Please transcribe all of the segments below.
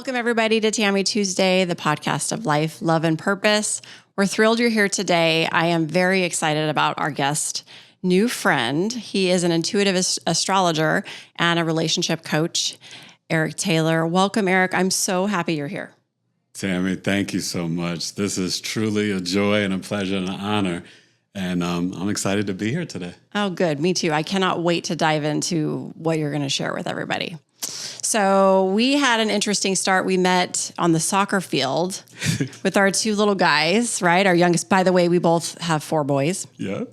Welcome, everybody, to Tammy Tuesday, the podcast of life, love, and purpose. We're thrilled you're here today. I am very excited about our guest, new friend. He is an intuitive astrologer and a relationship coach, Eric Taylor. Welcome, Eric. I'm so happy you're here. Tammy, thank you so much. This is truly a joy and a pleasure and an honor. And I'm excited to be here today. Oh, good. Me too. I cannot wait to dive into what you're going to share with everybody. So we had an interesting start. We met on the soccer field with our two little guys, right? Our youngest, by the way, we both have 4 boys. Yeah.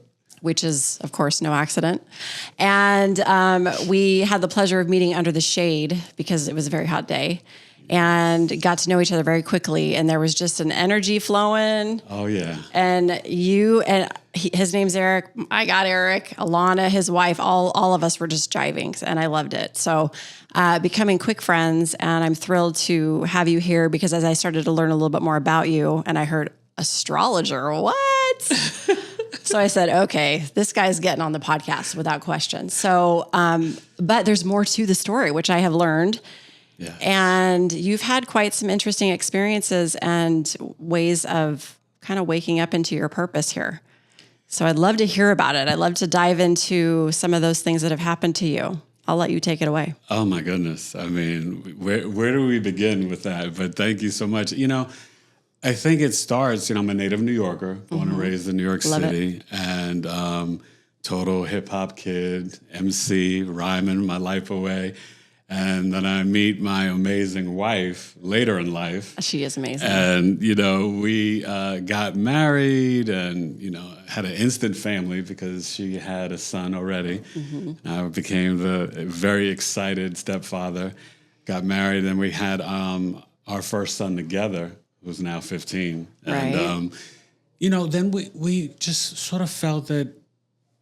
Which is, of course, no accident. And we had the pleasure of meeting under the shade because it was a very hot day and got to know each other very quickly. And there was just an energy flowing. Oh, yeah. And his name's Eric. I got Eric, Alana, his wife, all of us were just jiving, and I loved it. So becoming quick friends, and I'm thrilled to have you here because as I started to learn a little bit more about you, and I heard astrologer, what? So I said, okay, this guy's getting on the podcast without question. So, but there's more to the story, which I have learned. Yes. And you've had quite some interesting experiences and ways of kind of waking up into your purpose here. So I'd love to hear about it. I'd love to dive into some of those things that have happened to you. I'll let you take it away. Oh, my goodness. I mean, where do we begin with that? But thank you so much. You know, I think it starts, I'm a native New Yorker, born and raised in New York City, and total hip hop kid, Emcee, rhyming my life away. And then I meet my amazing wife later in life. She is amazing. And, we got married and, had an instant family because she had a son already. Mm-hmm. I became the very excited stepfather, got married, and we had our first son together, who's now 15. Right. And, then we just sort of felt that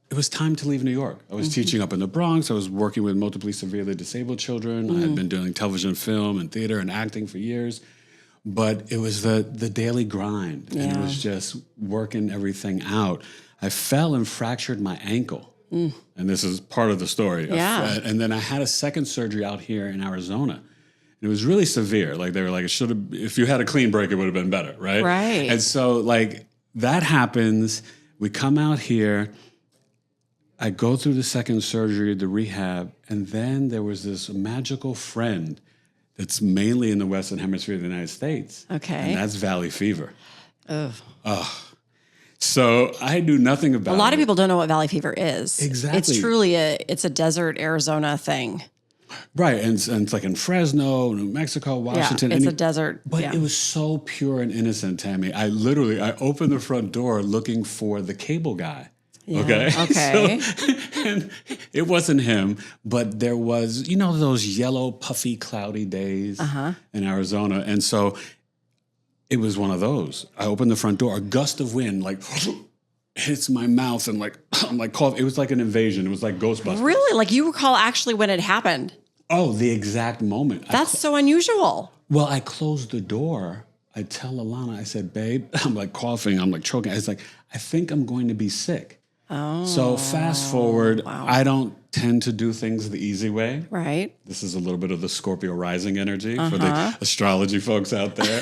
it was time to leave New York. I was teaching up in the Bronx. I was working with multiply severely disabled children. I had been doing television, film, and theater and acting for years. But it was the daily grind, and it was just working everything out. I fell and fractured my ankle, and this is part of the story. Yeah. And then I had a second surgery out here in Arizona. And it was really severe. Like they were like, if you had a clean break, it would have been better, right? Right. And so that happens. We come out here. I go through the second surgery, the rehab, and then there was this magical friend that's mainly in the Western Hemisphere of the United States. Okay. And that's valley fever. Ugh. So I knew nothing about it. A lot of people don't know what valley fever is. Exactly. It's truly it's a desert Arizona thing. Right, and it's like in Fresno, New Mexico, Washington. Yeah, it's a desert. But it was so pure and innocent, Tammy. I opened the front door looking for the cable guy. Yeah. Okay. So, and it wasn't him, but there was, those yellow, puffy, cloudy days in Arizona. And so it was one of those. I opened the front door, a gust of wind, hits my mouth and I'm coughing. It was like an invasion. It was like Ghostbusters. Really? Like you recall actually when it happened? Oh, the exact moment. That's so unusual. Well, I closed the door. I tell Alana, I said, babe, I'm coughing. I'm choking. It's I think I'm going to be sick. Oh. So fast forward, I don't tend to do things the easy way. Right. This is a little bit of the Scorpio rising energy for the astrology folks out there,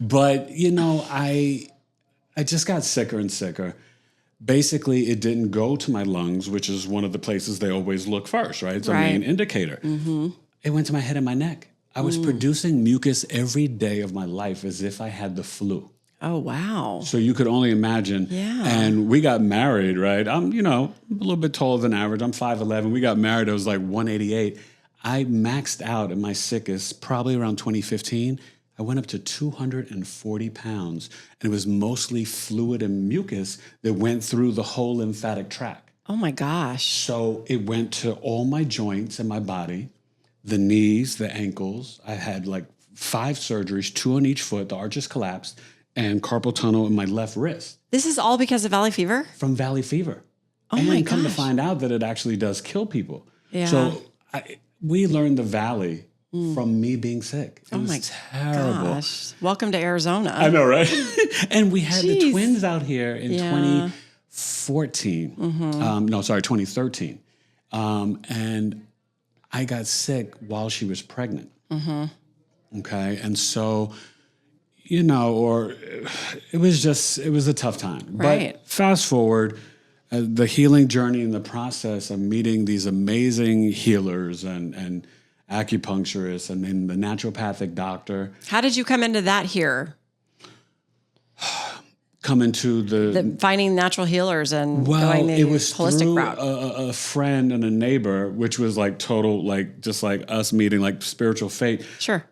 But, I just got sicker and sicker. Basically, it didn't go to my lungs, which is one of the places they always look first, right? It's a main indicator. Mm-hmm. It went to my head and my neck. I was producing mucus every day of my life as if I had the flu. Oh, wow. So you could only imagine. Yeah. And we got married, right? I'm, a little bit taller than average. I'm 5'11". We got married. I was 188. I maxed out at my sickest probably around 2015. I went up to 240 pounds. And it was mostly fluid and mucus that went through the whole lymphatic tract. Oh, my gosh. So it went to all my joints in my body, the knees, the ankles. I had 5 surgeries, 2 on each foot. The arches collapsed. And carpal tunnel in my left wrist. This is all because of valley fever? From valley fever. Oh, and my come to gosh. find out that it actually does kill people. Yeah. So we learned the valley from me being sick. It was terrible. Gosh. Welcome to Arizona. I know, right? And we had Jeez. the twins out here in 2014. 2013. And I got sick while she was pregnant. Okay. And so, you know, or it was a tough time. Right. But fast forward, the healing journey and the process of meeting these amazing healers and acupuncturists and then the naturopathic doctor. How did you come into that here? Come into the Finding natural healers and going the it was holistic through route. a friend and a neighbor, which was like total, like just like us meeting, like spiritual fate. Sure.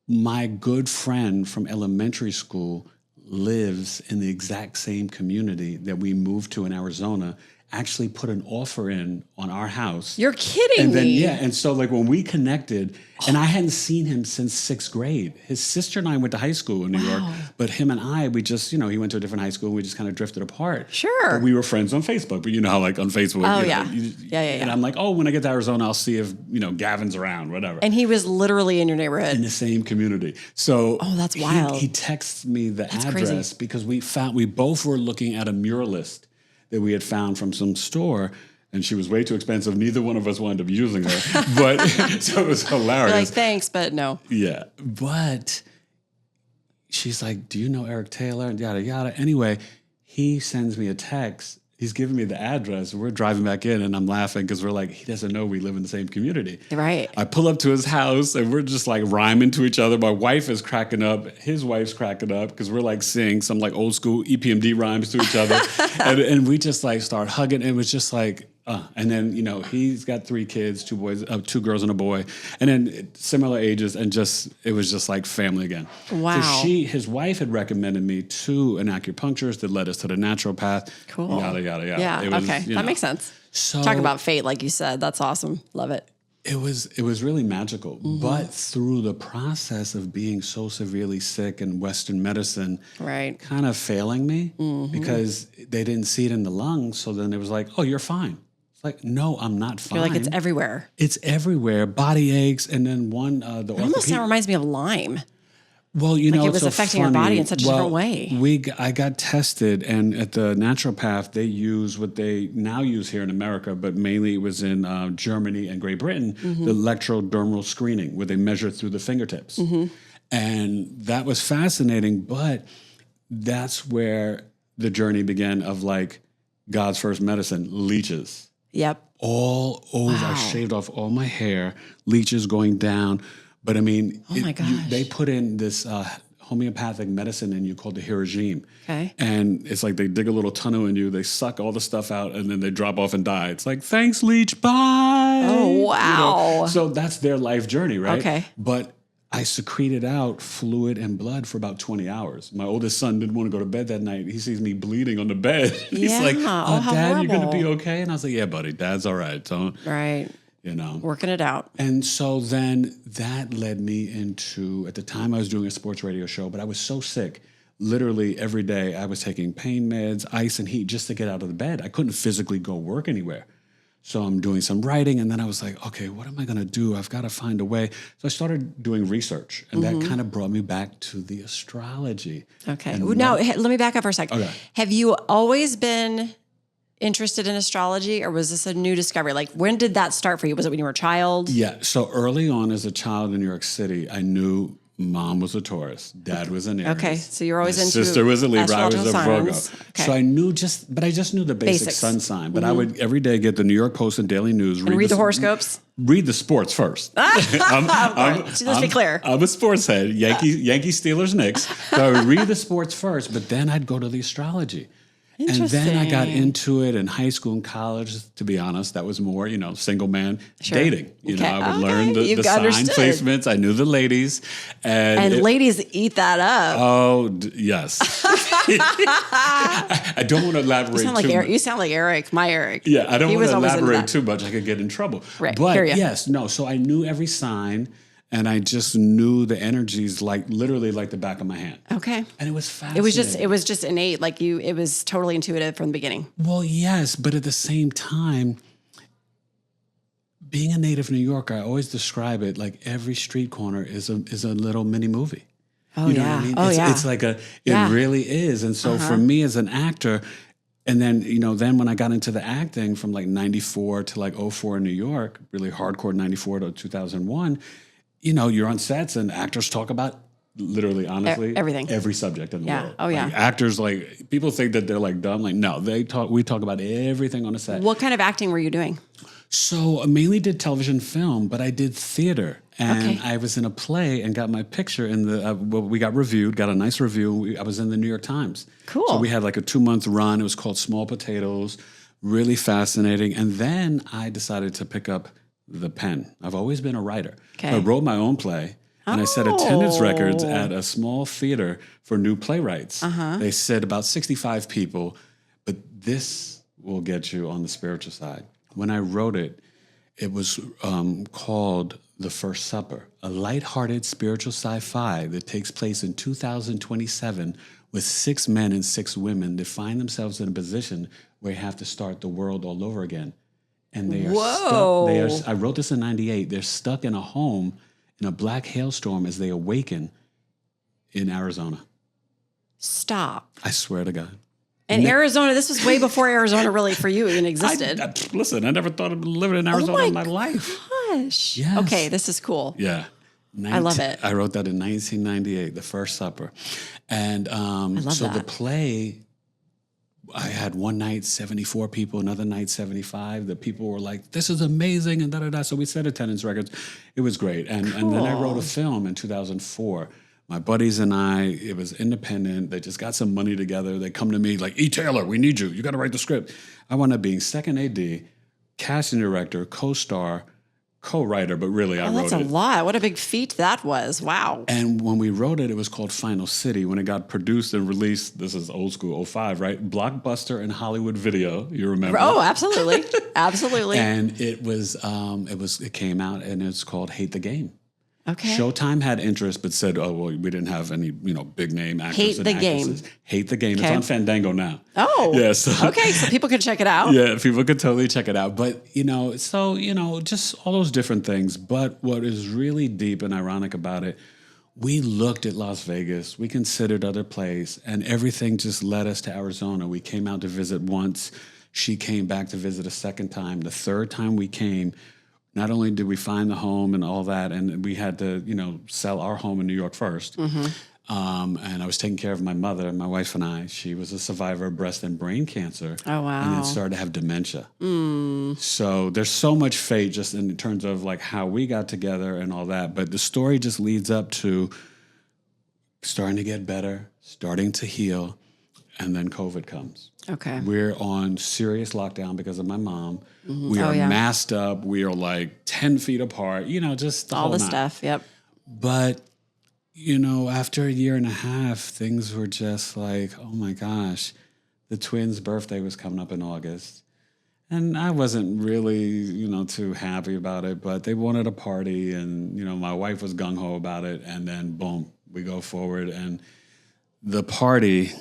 My good friend from elementary school lives in the exact same community that we moved to in Arizona, actually put an offer in on our house. You're kidding and then, me. Yeah. And so like when we connected, and I hadn't seen him since 6th grade. His sister and I went to high school in New York, but him and I, we just, you know, he went to a different high school and we just kind of drifted apart. Sure. But we were friends on Facebook, but you know how like on Facebook. Oh, you yeah. know, Yeah. And I'm like, oh, when I get to Arizona, I'll see if, you know, Gavin's around, whatever. And he was literally in your neighborhood. In the same community. So that's wild. He texted me the address crazy. because we both were looking at a muralist that we had found from some store, and she was way too expensive. Neither one of us wound up using her, but so it was hilarious. You're like, thanks, but no. Yeah, but she's like, do you know Eric Taylor? And yada, yada. Anyway, he sends me a text. He's giving me the address. We're driving back in, and I'm laughing because we're like, he doesn't know we live in the same community. Right. I pull up to his house, and we're just like rhyming to each other. My wife is cracking up. His wife's cracking up because we're like saying some like old school EPMD rhymes to each other. and we just like start hugging. It was just like, and then, you know, he's got 3 kids, 2 boys, 2 girls and a boy, and then similar ages, and it was just like family again. Wow. So his wife had recommended me to an acupuncturist that led us to the naturopath. Cool. Yada, yada, yada. Yeah. It was, Okay. you That know. makes sense. So Talk about fate, like you said. That's awesome. Love it. it was really magical. But through the process of being so severely sick and Western medicine Right. kind of failing me because they didn't see it in the lungs. So then it was like, oh, you're fine. It's like, no, I'm not fine. You're like, it's everywhere. It's everywhere. Body aches. And then the It almost orthopedic. reminds me of Lyme. Well, you know, it it's was so affecting our funny. body in such a different way. I got tested, and at the naturopath, they use what they now use here in America, but mainly it was in Germany and Great Britain, the electrodermal screening, where they measure through the fingertips. And that was fascinating, but that's where the journey began of like God's first medicine, leeches. Yep. All over. I shaved off all my hair, leeches going down. But I mean, my gosh. they put in this homeopathic medicine in you called the Hiragim. Okay. And it's like they dig a little tunnel in you, they suck all the stuff out, and then they drop off and die. It's like, thanks, leech, bye. Oh, wow. You know? So that's their life journey, right? Okay. But I secreted out fluid and blood for about 20 hours. My oldest son didn't want to go to bed that night. He sees me bleeding on the bed. He's like, Oh, how Dad, you're going to horrible. be okay? And I was like, yeah, buddy, Dad's all right. So, Right. you know. Working it out. And so then that led me into, at the time I was doing a sports radio show, but I was so sick. Literally every day I was taking pain meds, ice and heat just to get out of the bed. I couldn't physically go work anywhere. So I'm doing some writing, and then I was like, okay, what am I going to do? I've got to find a way. So I started doing research, and that kind of brought me back to the astrology. Okay. And Now, let me back up for a second. Okay. Have you always been interested in astrology, or was this a new discovery? Like, when did that start for you? Was it when you were a child? Yeah. So early on as a child in New York City, I knew Mom was a Taurus, Dad was an Aries. Okay, so you were always My into sister was a Libra, I was a astrological Virgo. signs. Okay. So I knew but I just knew the basic Basics. sun sign. But I would every day get the New York Post and Daily News, Read the horoscopes. read the sports first. Let's be clear. I'm a sports head, Yankee, Steelers, Knicks. So I would read the sports first, but then I'd go to the astrology. And then I got Interesting. into it in high school and college. To be honest, that was more, single man dating. Okay. I would learn Okay. You the sign understood. placements. I knew the ladies. And ladies eat that up. Oh, yes. I don't want to elaborate You sound like too Eric. much. You sound like Eric, my Eric. Yeah, I don't He want was to always into elaborate that. too much. I could get in trouble. Right, But hear ya. yes, no. So I knew every sign, and I just knew the energies literally like the back of my hand. Okay. And it was fascinating. It was just innate. Like it was totally intuitive from the beginning. Well, yes, but at the same time, being a native New Yorker, I always describe it like every street corner is a little mini movie. Oh, You know yeah. what I mean? Oh, it's, yeah. it's like it Yeah. really is. And so for me as an actor, and then, then when I got into the acting from like 94 to like 04 in New York, really hardcore 94 to 2001, you're on sets and actors talk about literally, honestly, everything, every subject in the world. Oh, yeah. Like, actors, like, people think that they're like dumb. Like, no, we talk about everything on a set. What kind of acting were you doing? So I mainly did television film, but I did theater. And I was in a play and got my picture in the, we got reviewed, got a nice review. I was in the New York Times. Cool. So we had like a 2-month run. It was called Small Potatoes. Really fascinating. And then I decided to pick up the pen. I've always been a writer. Okay. So I wrote my own play. And I set attendance records at a small theater for new playwrights. They said about 65 people, but this will get you on the spiritual side. When I wrote it, it was called The First Supper, a lighthearted spiritual sci-fi that takes place in 2027 with 6 men and 6 women that find themselves in a position where they have to start the world all over again. And they are stuck. I wrote this in 98. They're stuck in a home in a black hailstorm as they awaken in Arizona. Stop. I swear to God. In Arizona, this was way before Arizona really for you even existed. Listen, I never thought of living in Arizona in my life. Gosh. Yes. Okay, this is cool. Yeah. I love it. I wrote that in 1998, The First Supper. And the play, I had one night 74 people, another night 75. The people were like, this is amazing, and da-da-da. So we set attendance records. It was great. And then I wrote a film in 2004. My buddies and I, it was independent. They just got some money together. They come to me like, E. Taylor, we need you. You got to write the script. I wound up being second AD, casting director, co-star, co-writer, but really I wrote it. That's a lot. What a big feat that was. Wow. And when we wrote it, it was called Final City. When it got produced and released, this is old school, 05, right? Blockbuster and Hollywood Video, you remember? Oh, absolutely. Absolutely. And it came out and it's called Hate the Game. Okay. Showtime had interest, but said, "Oh, well, we didn't have any, big name actors." Hate and the actresses. Game. Hate the Game. Okay. It's on Fandango now. Oh. Yes. Yeah, okay, so people could check it out. Yeah, people could totally check it out. But just all those different things. But what is really deep and ironic about it, we looked at Las Vegas, we considered other places, and everything just led us to Arizona. We came out to visit once. She came back to visit a second time. The third time we came, not only did we find the home and all that, and we had to, sell our home in New York first. Mm-hmm. And I was taking care of my mother, my wife and I. She was a survivor of breast and brain cancer. Oh, wow. And then started to have dementia. So there's so much fate just in terms of like how we got together and all that. But the story just leads up to starting to get better, starting to heal, and then COVID comes. Okay. We're on serious lockdown because of my mom. Mm-hmm. We are masked up. We are like 10 feet apart, just all the stuff. Yep. But, after a year and a half, things were just like, oh my gosh, the twins' birthday was coming up in August. And I wasn't really, too happy about it, but they wanted a party and, my wife was gung-ho about it. And then boom, we go forward and the party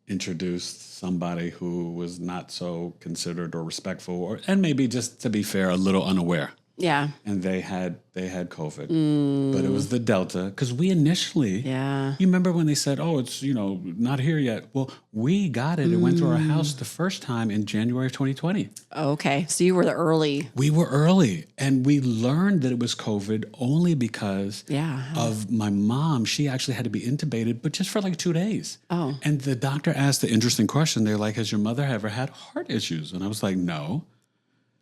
introduced somebody who was not so considerate or respectful, and maybe just to be fair, a little unaware. Yeah. And they had COVID, but it was the Delta. Because we initially, you remember when they said, "Oh, it's not here yet." Well, we got it. It went through our house the first time in January of 2020. Okay, so you were the early. We were early, and we learned that it was COVID only because of my mom. She actually had to be intubated, but just for like 2 days. Oh, and the doctor asked the interesting question. They're like, "Has your mother ever had heart issues?" And I was like, "No."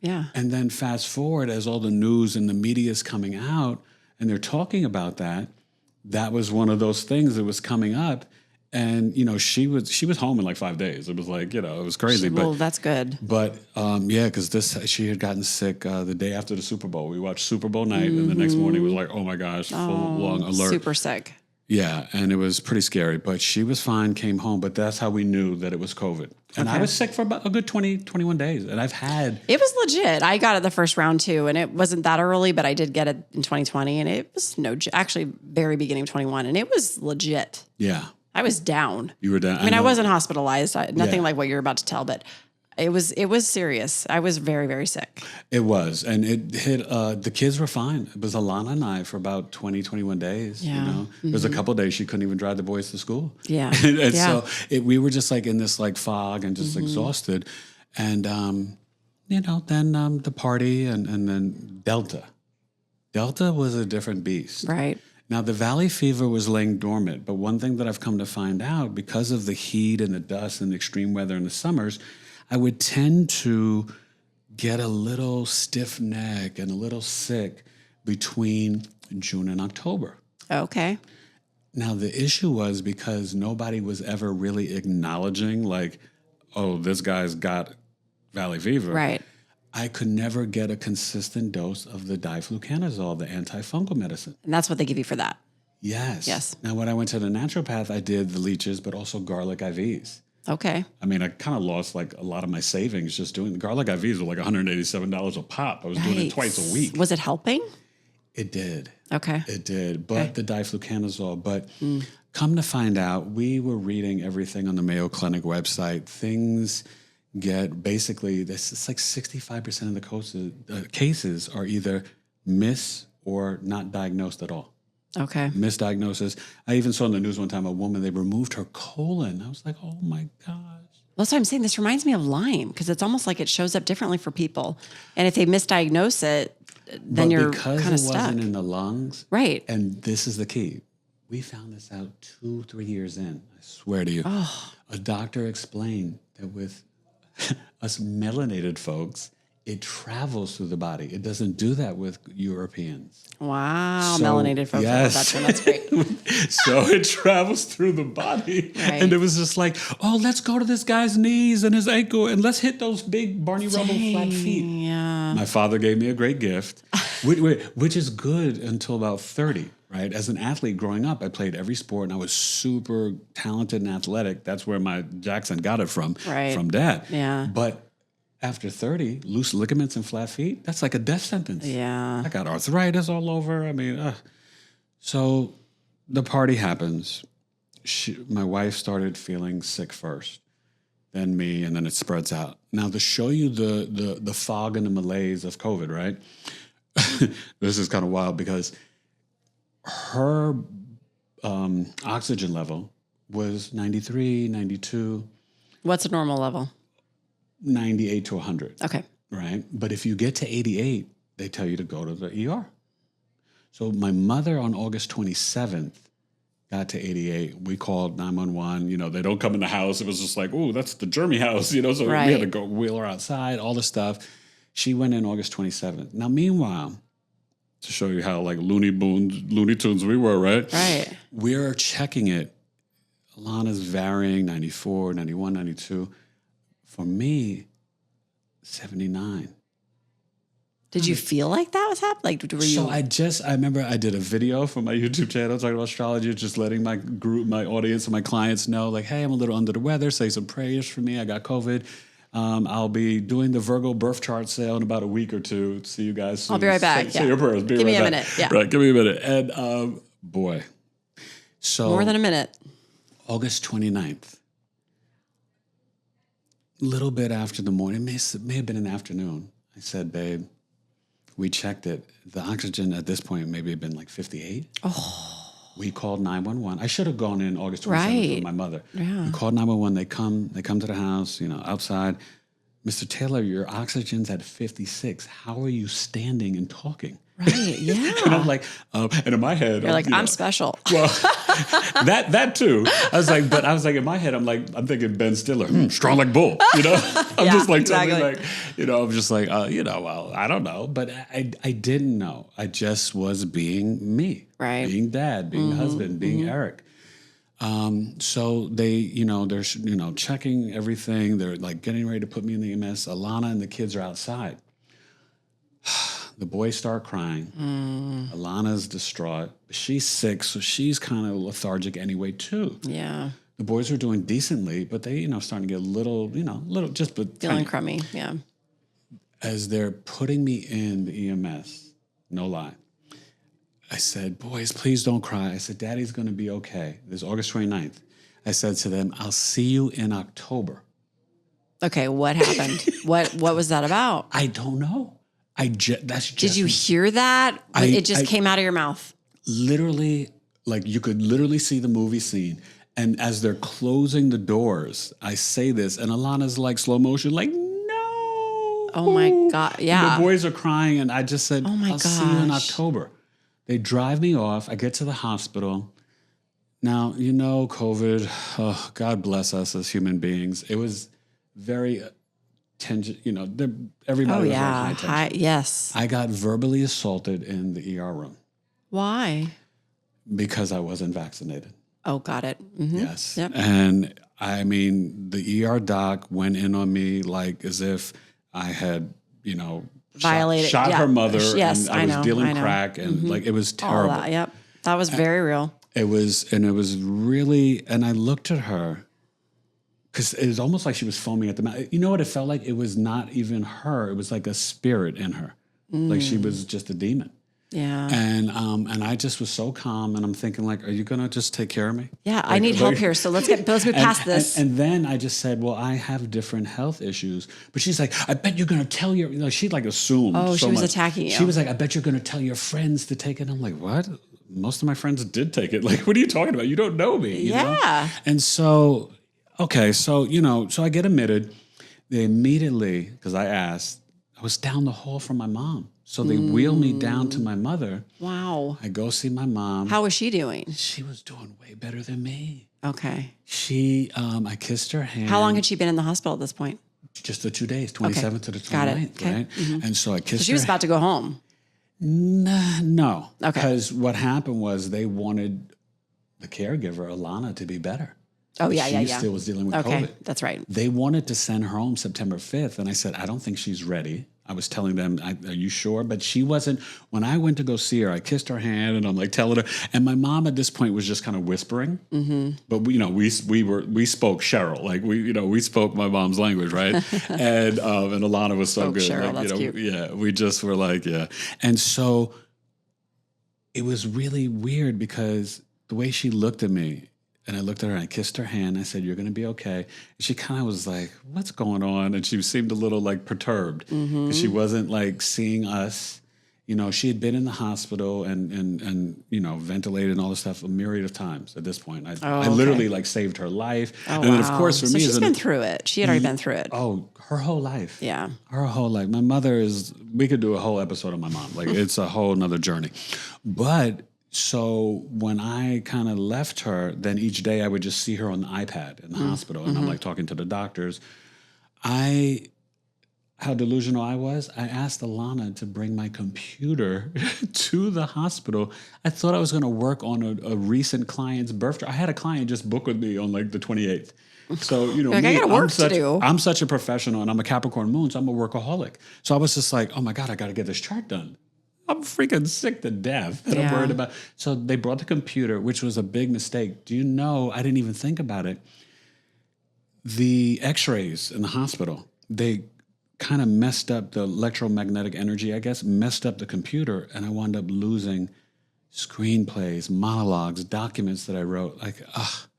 Yeah. And then fast forward, as all the news and the media is coming out and they're talking about that was one of those things that was coming up. And, she was home in like 5 days. It was like, it was crazy. Well, that's good. But because she had gotten sick the day after the Super Bowl. We watched Super Bowl night and the next morning it was like, oh my gosh, full long alert. Super sick. Yeah, and it was pretty scary, but she was fine, came home, but that's how we knew that it was COVID. And I was sick for about a good 20, 21 days, and I've had... It was legit. I got it the first round too, and it wasn't that early, but I did get it in 2020, and it was actually very beginning of 21, and it was legit. Yeah. I was down. You were down. I mean, I wasn't hospitalized, nothing like what you're about to tell, but... It was serious. I was very, very sick. It was. And it hit, the kids were fine. It was Alana and I for about 20, 21 days. Yeah. There was a couple of days she couldn't even drive the boys to school. Yeah. and so we were just like in this like fog and just exhausted. And, then the party and then Delta. Delta was a different beast. Right. Now, the valley fever was laying dormant, but one thing that I've come to find out, because of the heat and the dust and the extreme weather in the summers, I would tend to get a little stiff neck and a little sick between June and October. Okay. Now, the issue was because nobody was ever really acknowledging, like, oh, this guy's got valley fever. Right. I could never get a consistent dose of the diflucanazole, the antifungal medicine. And that's what they give you for that. Yes. Yes. Now, when I went to the naturopath, I did the leeches, but also garlic IVs. Okay. I mean, I kind of lost like a lot of my savings just doing the garlic IVs were like $187 a pop. I was doing it twice a week. Was it helping? It did. Okay. It did. But the diflucanazole. But come to find out, we were reading everything on the Mayo Clinic website. Things get basically, it's like 65% of the cases are either or not diagnosed at all. Okay. Misdiagnosis. I even saw in the news one time a woman, they removed her colon. I was like, oh my gosh. That's what I'm saying. This reminds me of Lyme because it's almost like it shows up differently for people. And if they misdiagnose it, then But you're because kind it of stuck. wasn't in the lungs. Right. And this is the key. We found this out 2-3 years in. I swear to you. Oh. A doctor explained that with us melanated folks, it travels through the body. It doesn't do that with Europeans. Wow. So, Melanated folks. yes. That's great. So it travels through the body. Right. And it was just like, oh, let's go to this guy's knees and his ankle and let's hit those big Barney Rubble flat feet. Yeah. My father gave me a great gift, which is good until about 30, right? As an athlete growing up, I played every sport and I was super talented and athletic. That's where my Jackson got it from dad. Yeah. But after 30, loose ligaments and flat feet, that's like a death sentence. Yeah. I got arthritis all over. I mean, so the party happens. My wife started feeling sick first, then me, and then it spreads out. Now, to show you the fog and the malaise of COVID, right? This is kind of wild because her oxygen level was 93, 92. What's a normal level? 98 to 100. Okay. Right? But if you get to 88, they tell you to go to the ER. So my mother on August 27th got to 88. We called 911. You know, they don't come in the house. It was just like, oh, that's the Jeremy house, you know, so we had to go wheel her outside, all the stuff. She went in August 27th. Now, meanwhile, to show you how like Looney Tunes we were, right? Right. We're checking it. Alana's varying 94, 91, 92. For me, 79. Did you feel like that was happening? Like, were you? So I remember I did a video for my YouTube channel talking about astrology, just letting my group, my audience, and my clients know, like, hey, I'm a little under the weather. Say some prayers for me. I got COVID. I'll be doing the Virgo birth chart sale in about a week or two. See you guys soon. I'll be right back. Say your prayers. Give me a minute. Yeah. Right. Give me a minute. And boy. So More than a minute. August 29th. Little bit after the morning, may have been an afternoon. I said, babe, we checked it. The oxygen at this point maybe had been like 58. Oh. We called 911. I should have gone in August 27th with my mother. Yeah. We called 911. They come to the house, you know, outside. Mr. Taylor, your oxygen's at 56. How are you standing and talking? Right, yeah. And I'm like, and in my head, you're like, I'm special. Well, that too. I was like, in my head, I'm thinking Ben Stiller, strong like bull, you know? I'm just like, exactly. Totally like, you know, I'm just like, you know, well, I don't know. But I didn't know. I just was being me. Right. Being dad, being husband, being Eric. So they, you know, they're, you know, checking everything. They're like getting ready to put me in the EMS. Alana and the kids are outside. The boys start crying. Alana's distraught. She's sick, so she's kind of lethargic anyway, too. Yeah. The boys are doing decently, but they, you know, starting to get a little, just but feeling crummy. Yeah. As they're putting me in the EMS, no lie, I said, boys, please don't cry. I said, Daddy's going to be okay. This is August 29th. I said to them, I'll see you in October. Okay, what happened? What was that about? I don't know. Did you hear that? It just came out of your mouth. Literally, like you could literally see the movie scene. And as they're closing the doors, I say this, and Alana's like slow motion, like, no. Oh my God. Yeah. The boys are crying, and I just said, Oh my I'll see you in gosh. October. They drive me off. I get to the hospital. Now, COVID, oh, God bless us as human beings. It was very tension, everybody was on high tension. Yes. I got verbally assaulted in the ER room Why? because I wasn't vaccinated. Oh, got it. Mm-hmm. Yes. Yep. And I mean, the ER doc went in on me like as if I had, Violated. shot her mother. Yes, and I was know, dealing crack, and like it was All terrible. that. Yep. That was very real. It was really, and I looked at her because it was almost like she was foaming at the mouth. You know what it felt like? It was not even her. It was like a spirit in her. Like she was just a demon. Yeah. And I just was so calm, and I'm thinking like, are you going to just take care of me? Yeah. I need help here. So let's move past this. And then I just said, well, I have different health issues. But she's like, I bet you're going to tell she like assumed. Oh, she so was much. attacking you. She was like, I bet you're going to tell your friends to take it. I'm like, what? Most of my friends did take it. Like, what are you talking about? You don't know me. You know? And so, okay. So, so I get admitted. They immediately, because I asked, I was down the hall from my mom. So they wheel me down to my mother. Wow. I go see my mom. How was she doing? She was doing way better than me. Okay. I kissed her hand. How long had she been in the hospital at this point? Just the 2 days, 27th to the 29th, Got it. Okay. right? Mm-hmm. And so I kissed her. So she was about to go home. No. Okay. Because what happened was they wanted the caregiver, Alana, to be better. Oh, yeah, She still was dealing with COVID. That's right. They wanted to send her home September 5th. And I said, I don't think she's ready. I was telling them, are you sure? But she wasn't. When I went to go see her, I kissed her hand and I'm like telling her. And my mom at this point was just kind of whispering. Mm-hmm. But we spoke Cheryl, like we spoke my mom's language, right? and Alana was so good. Cheryl, like, that's cute. Yeah, we just were like, yeah. And so it was really weird because the way she looked at me. And I looked at her and I kissed her hand. I said, you're going to be okay. And she kind of was like, what's going on? And she seemed a little like perturbed because she wasn't like seeing us. She had been in the hospital and ventilated and all this stuff a myriad of times at this point. I literally like saved her life. Oh, and then of course for me, she's been through it. She had already been through it. Oh, her whole life. Yeah. Her whole life. My mother we could do a whole episode on my mom. Like it's a whole nother journey. But so when I kind of left her, then each day I would just see her on the iPad in the hospital, and I'm like talking to the doctors. How delusional I was, I asked Alana to bring my computer to the hospital. I thought I was going to work on a recent client's birthday. I had a client just book with me on like the 28th. So, I got work to do. I'm such a professional, and I'm a Capricorn moon, so I'm a workaholic. So I was just like, oh my God, I got to get this chart done. I'm freaking sick to death that I'm worried about. So they brought the computer, which was a big mistake. Do you know, I didn't even think about it. The x-rays in the hospital, they kind of messed up the electromagnetic energy, I guess, messed up the computer, and I wound up losing screenplays, monologues, documents that I wrote. Like,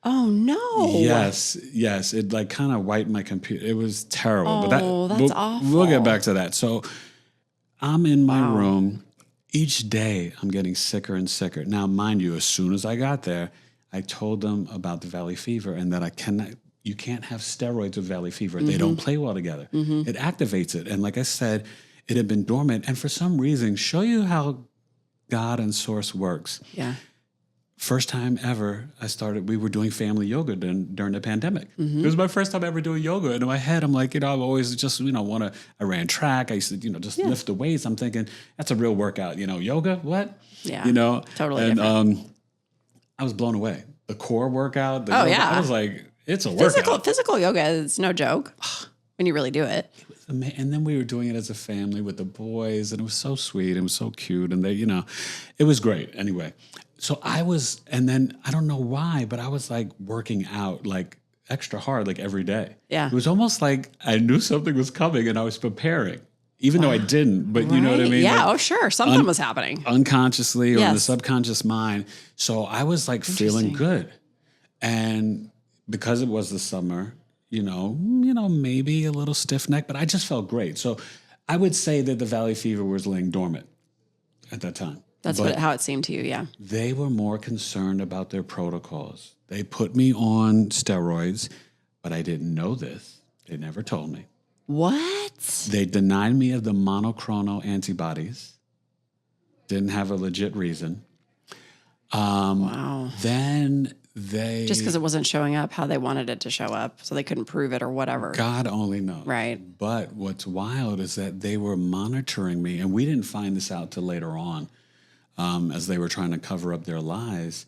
oh no. Yes. It like kind of wiped my computer. It was terrible. Oh, that's awful. We'll get back to that. So I'm in my room. Each day, I'm getting sicker and sicker. Now, mind you, as soon as I got there, I told them about the valley fever and that you can't have steroids with valley fever. They don't play well together. It activates it. And like I said, it had been dormant. And for some reason, show you how God and Source works. Yeah. First time ever, we were doing family yoga during the pandemic. It was my first time ever doing yoga. And in my head, I'm like, I've always just, I ran track. I used to, just lift the weights. I'm thinking, that's a real workout. Yoga, what? Yeah. Totally and, different. I was blown away. The core workout. Yoga, I was like, it's a workout. Physical yoga is no joke when you really do it. And then we were doing it as a family with the boys, and it was so sweet. It was so cute. And they, it was great. Anyway. So and then I don't know why, but I was like working out like extra hard, like every day. Yeah. It was almost like I knew something was coming and I was preparing, even though I didn't, but you know what I mean? Yeah. Like, Sure. Something was happening. Unconsciously or in the subconscious mind. So I was like feeling good. And because it was the summer, maybe a little stiff neck, but I just felt great. So I would say that the valley fever was laying dormant at that time. That's how it seemed to you, yeah. They were more concerned about their protocols. They put me on steroids, but I didn't know this. They never told me. What? They denied me of the monoclonal antibodies. Didn't have a legit reason. Wow. Then they... Just because it wasn't showing up how they wanted it to show up, so they couldn't prove it or whatever. God only knows. Right. But what's wild is that they were monitoring me, and we didn't find this out till later on, as they were trying to cover up their lies.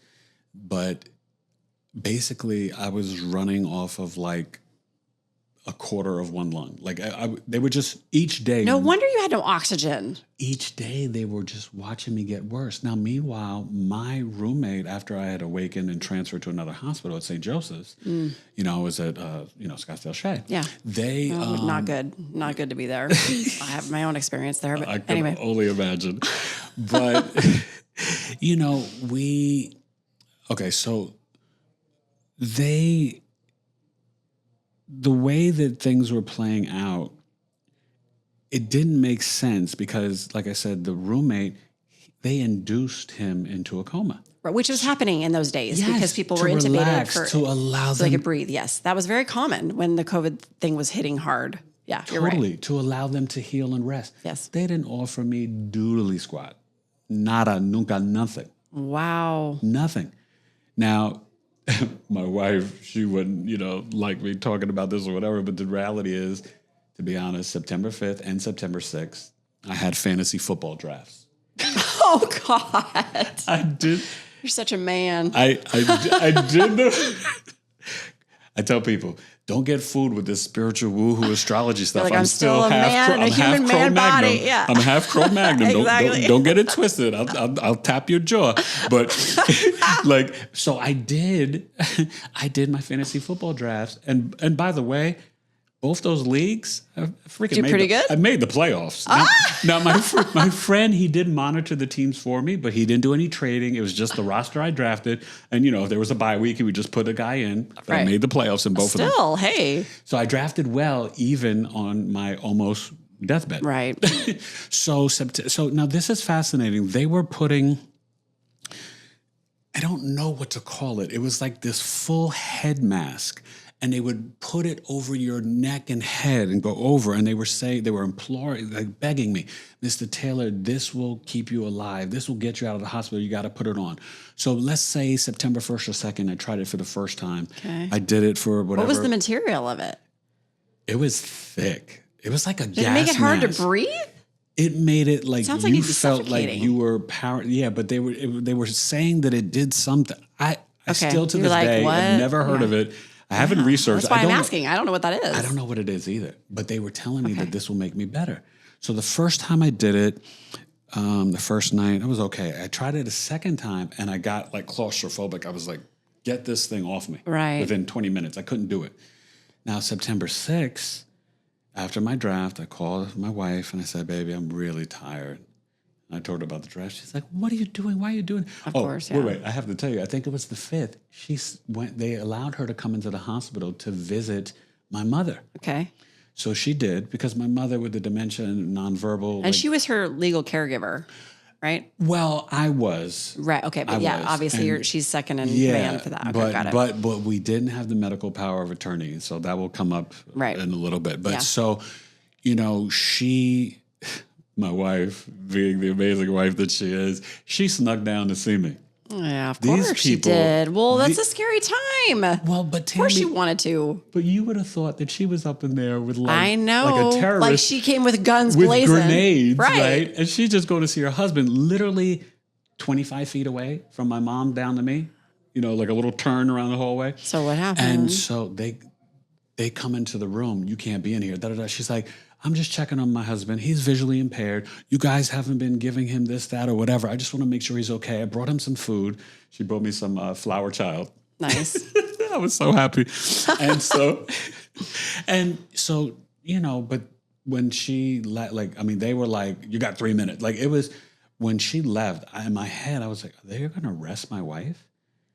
But basically, I was running off of like a quarter of one lung. Like they were just each day. No wonder you had no oxygen. Each day they were just watching me get worse. Now, meanwhile, my roommate, after I had awakened and transferred to another hospital at St. Joseph's, I was at Scottsdale Shea. Yeah, they not good to be there. I have my own experience there, but I can anyway, only imagine. But so the way that things were playing out, it didn't make sense because, like I said, the roommate, they induced him into a coma. Right, which was happening in those days Yes, because people to were intubated relax, to allow so they them- could breathe. Yes, that was very common when the COVID thing was hitting hard. Yeah, you're Totally, right. to allow them to heal and rest. Yes. They didn't offer me doodly squat. Nada, nunca, nothing. Wow. Nothing. Now, my wife, she wouldn't, like me talking about this or whatever, but the reality is, to be honest, September 5th and September 6th, I had fantasy football drafts. Oh God. I did. You're such a man. I did. I tell people, don't get fooled with this spiritual woohoo astrology stuff. like, I'm still a man in a human man body. Yeah. I'm half Cro-Magnon. Exactly. Don't get it twisted. I'll tap your jaw. But so I did my fantasy football drafts. And by the way, both those leagues, I freaking Did pretty good? I made the playoffs. Now my friend, he did monitor the teams for me, but he didn't do any trading. It was just the roster I drafted. And, if there was a bye week, he would just put a guy in. But I Right. made the playoffs in both of them. Still, hey. So I drafted well, even on my almost deathbed. Right. So now this is fascinating. They were putting, I don't know what to call it. It was like this full head mask. And they would put it over your neck and head and go over. And they were imploring, like begging me, Mr. Taylor, this will keep you alive. This will get you out of the hospital. You got to put it on. So let's say September 1st or 2nd, I tried it for the first time. Okay. I did it for whatever. What was the material of it? It was thick. It was like a gas Did it make it hard mask. to breathe? It made it like Sounds like you you'd be felt like suffocating. you were power. Yeah, but they were saying that it did something. I Okay. still to You're this like, day, what? I've never heard Yeah. of it. I haven't researched. That's why I I'm don't- asking. I don't know what that is. I don't know what it is either, but they were telling me Okay. that this will make me better. So the first time I did it, the first night, I was okay. I tried it a second time and I got like claustrophobic. I was like, get this thing off me. Right. Within 20 minutes. I couldn't do it. Now, September 6th, after my draft, I called my wife and I said, baby, I'm really tired. I told her about the draft. She's like, what are you doing? Why are you doing? Of course, yeah. Wait. I have to tell you, I think it was the 5th. They allowed her to come into the hospital to visit my mother. Okay. So she did, because my mother with the dementia and nonverbal. And she was her legal caregiver, right? Well, I was. Right. Okay. But I yeah, was. obviously And she's second in command for that. Okay, got it. But we didn't have the medical power of attorney. So that will come up Right. in a little bit. But Yeah. so, my wife, being the amazing wife that she is, she snuck down to see me. Yeah, of These course she people- did. Well, that's a scary time. Well, but Of course she Tammy, wanted to. but you would have thought that she was up in there with I know. like a terrorist. Like she came with guns with blazing. grenades, Right. right? And she's just going to see her husband literally 25 feet away from my mom down to me, like a little turn around the hallway. So what happened? And so they come into the room. You can't be in here. Da, da, da. She's like, I'm just checking on my husband. He's visually impaired. You guys haven't been giving him this, that, or whatever. I just want to make sure he's okay. I brought him some food. She brought me some flour child. Nice. I was so happy. And so, but when she they were like, you got 3 minutes. Like it was, when she left, in my head, I was like, are they going to arrest my wife?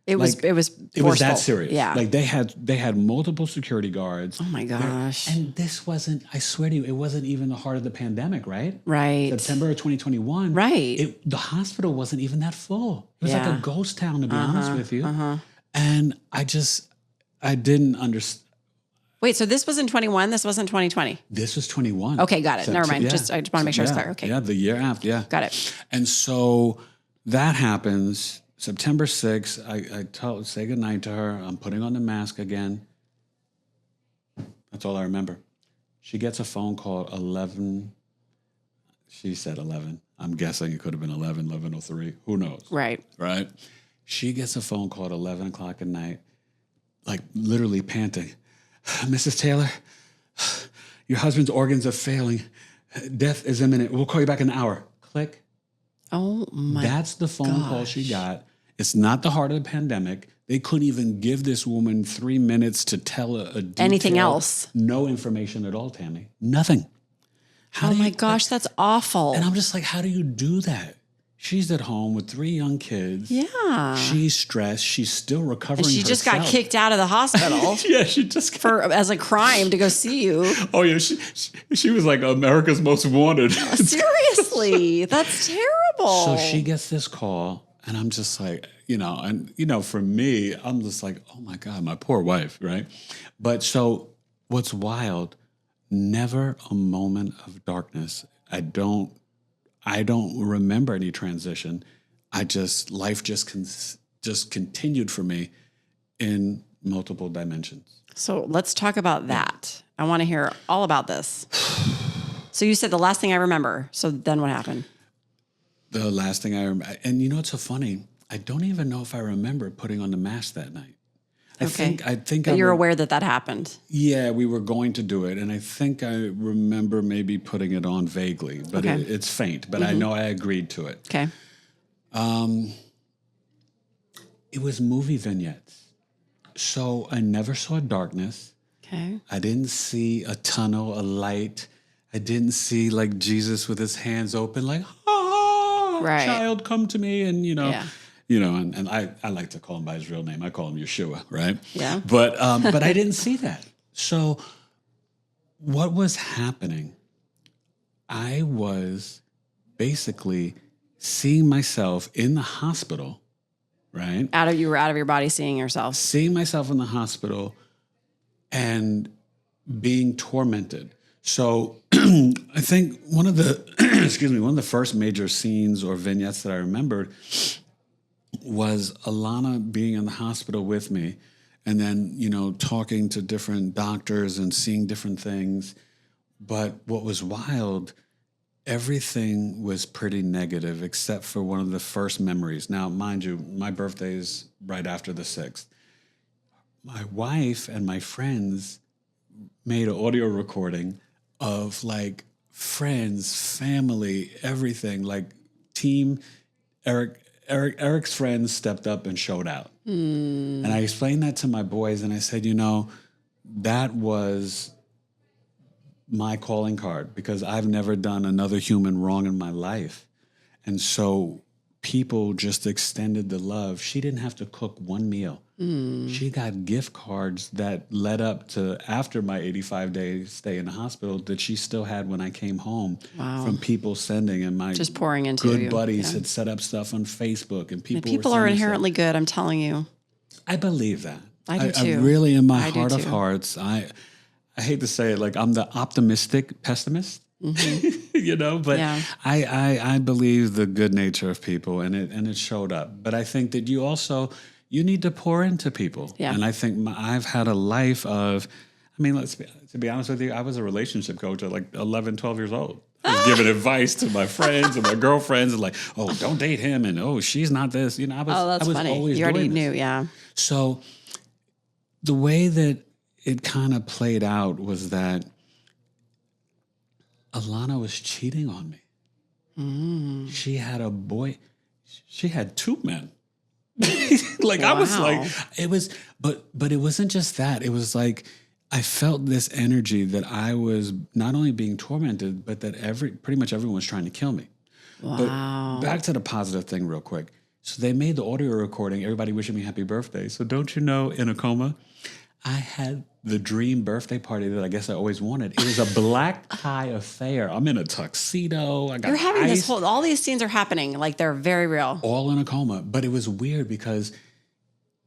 It was It was that forceful. serious. Yeah. Like they had multiple security guards. Oh my gosh. And this wasn't, I swear to you, it wasn't even the heart of the pandemic, right? Right. September of 2021. Right. The hospital wasn't even that full. It was like Yeah. a ghost town, to be honest with you. And I didn't understand. Wait, so this was in 21? This wasn't 2020? This was 21. Okay, got it. Never mind. Yeah. I just want to make sure it's clear. Okay. Yeah, the year after. Yeah. Got it. And so that happens. September 6th, I say goodnight to her. I'm putting on the mask again. That's all I remember. She gets a phone call 11. She said 11. I'm guessing it could have been 11:03. Who knows? Right. Right? She gets a phone call at 11 o'clock at night, like literally panting. Mrs. Taylor, your husband's organs are failing. Death is imminent. We'll call you back in an hour. Click. Oh my That's the phone call she got. It's not the heart of the pandemic. They couldn't even give this woman 3 minutes to tell a detail. Anything else. No information at all, Tammy. Nothing. Oh my gosh, that's awful. And I'm just like, how do you do that? She's at home with 3 young kids. Yeah. She's stressed. She's still recovering. And she just got herself. kicked out of the hospital. Yeah, she just as a crime to go see you. Oh yeah, she was like America's Most Wanted. Seriously, that's terrible. So she gets this call, and I'm just like, for me, I'm just like, oh my God, my poor wife, right? But so what's wild, never a moment of darkness. I don't remember any transition. Life just continued for me in multiple dimensions. So let's talk about that. I want to hear all about this. So you said the last thing I remember. So then what happened? The last thing I remember, and you know what's so funny? I don't even know if I remember putting on the mask that night. I think but you're aware that happened. Yeah, we were going to do it, and I think I remember maybe putting it on vaguely, but it's faint. But I know I agreed to it. Okay. It was movie vignettes, so I never saw darkness. Okay. I didn't see a tunnel, a light. I didn't see like Jesus with his hands open, like child, come to me, and and I like to call him by his real name. I call him Yeshua, right? Yeah. But I didn't see that. So what was happening? I was basically seeing myself in the hospital, right? You were out of your body seeing yourself. Seeing myself in the hospital and being tormented. So I think one of the first major scenes or vignettes that I remembered was Alana being in the hospital with me, and then, talking to different doctors and seeing different things. But what was wild, everything was pretty negative except for one of the first memories. Now, mind you, my birthday is right after the 6th. My wife and my friends made an audio recording of like friends, family, everything, like team. Eric's friends stepped up and showed out. And I explained that to my boys, and I said, that was my calling card, because I've never done another human wrong in my life. And so people just extended the love. She didn't have to cook one meal. She got gift cards that led up to after my 85-day stay in the hospital that she still had when I came home from people sending, and my just pouring into good you. buddies had set up stuff on Facebook, and people are inherently good. I'm telling you. I believe that. I do too. I really, in my heart of hearts, I hate to say it, like I'm the optimistic pessimist. But yeah. I believe the good nature of people, and it showed up. But I think that you need to pour into people. Yeah. And I think I've had a life of, to be honest with you, I was a relationship coach at like 11, 12 years old. I was giving advice to my friends and my girlfriends, and like, oh, don't date him, and she's not this. That's I was funny. always you already doing knew, this. Yeah. So the way that it kind of played out was that Alana was cheating on me. She had a boy. She had 2 men. Like, wow. I was like, it was, but it wasn't just that. It was like, I felt this energy that I was not only being tormented, but that pretty much everyone was trying to kill me. Wow. But back to the positive thing real quick. So they made the audio recording, everybody wishing me happy birthday. So don't you know, in a coma, I had the dream birthday party that I guess I always wanted. It was a black tie affair. I'm in a tuxedo. I got You're having ice. all these scenes are happening. Like, they're very real. All in a coma. But it was weird because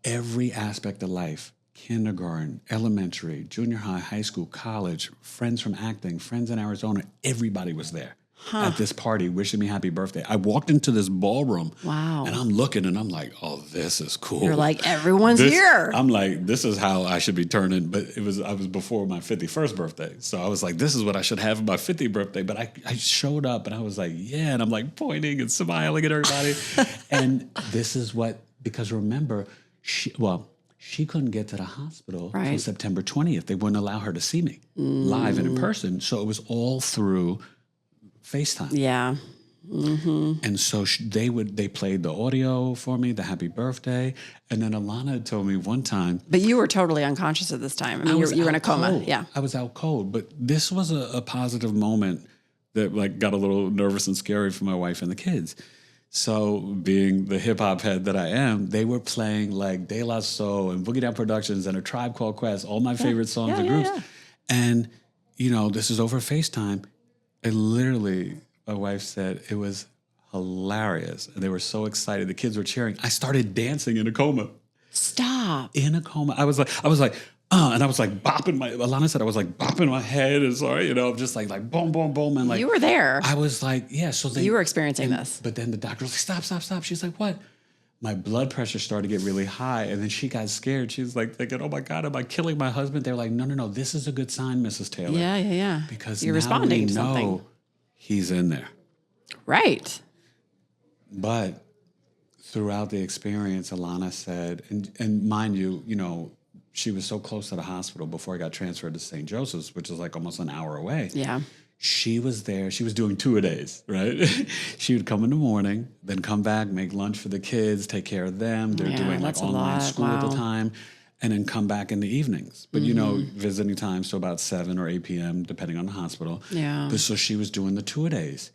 every aspect of life kindergarten, elementary, junior high, high school, college, friends from acting, friends in Arizona. Everybody was there at this party wishing me happy birthday. I walked into this ballroom. Wow. And I'm looking and I'm like, oh, this is cool. You're like, everyone's here. I'm like, this is how I should be turning. But I was before my 51st birthday. So I was like, this is what I should have for my 50th birthday. But I showed up and I was like, yeah. And I'm like pointing and smiling at everybody. And this is because remember, she couldn't get to the hospital until September 20th. They wouldn't allow her to see me live and in person. So it was all through FaceTime. Yeah. Mm-hmm. And so they played the audio for me, the happy birthday. And then Alana told me one time. But you were totally unconscious at this time. I mean, you were in a coma. Cold. Yeah. I was out cold. But this was a positive moment that like got a little nervous and scary for my wife and the kids. So being the hip hop head that I am, they were playing like De La Soul and Boogie Down Productions and A Tribe Called Quest, all my favorite songs and groups. Yeah. And, this is over FaceTime. And literally, my wife said it was hilarious. And they were so excited. The kids were cheering. I started dancing in a coma. Stop. In a coma. I was like, and I was like bopping Alana said I was like bopping my head and sorry, just like boom, boom, boom. And like, you were there. I was like, yeah. So you were experiencing this. But then the doctor was like, stop. She's like, what? My blood pressure started to get really high. And then she got scared. She was like thinking, oh my God, am I killing my husband? They're like, no. This is a good sign, Mrs. Taylor. Yeah. Because you're now responding we to know something. He's in there. Right. But throughout the experience, Alana said, and mind you, she was so close to the hospital before I got transferred to St. Joseph's, which is like almost an hour away. Yeah. She was there. She was doing 2-a-days, right? She would come in the morning, then come back, make lunch for the kids, take care of them. They're doing like online school at the time, and then come back in the evenings. But, visiting times to about 7 or 8 p.m., depending on the hospital. Yeah. But so she was doing the 2-a-days.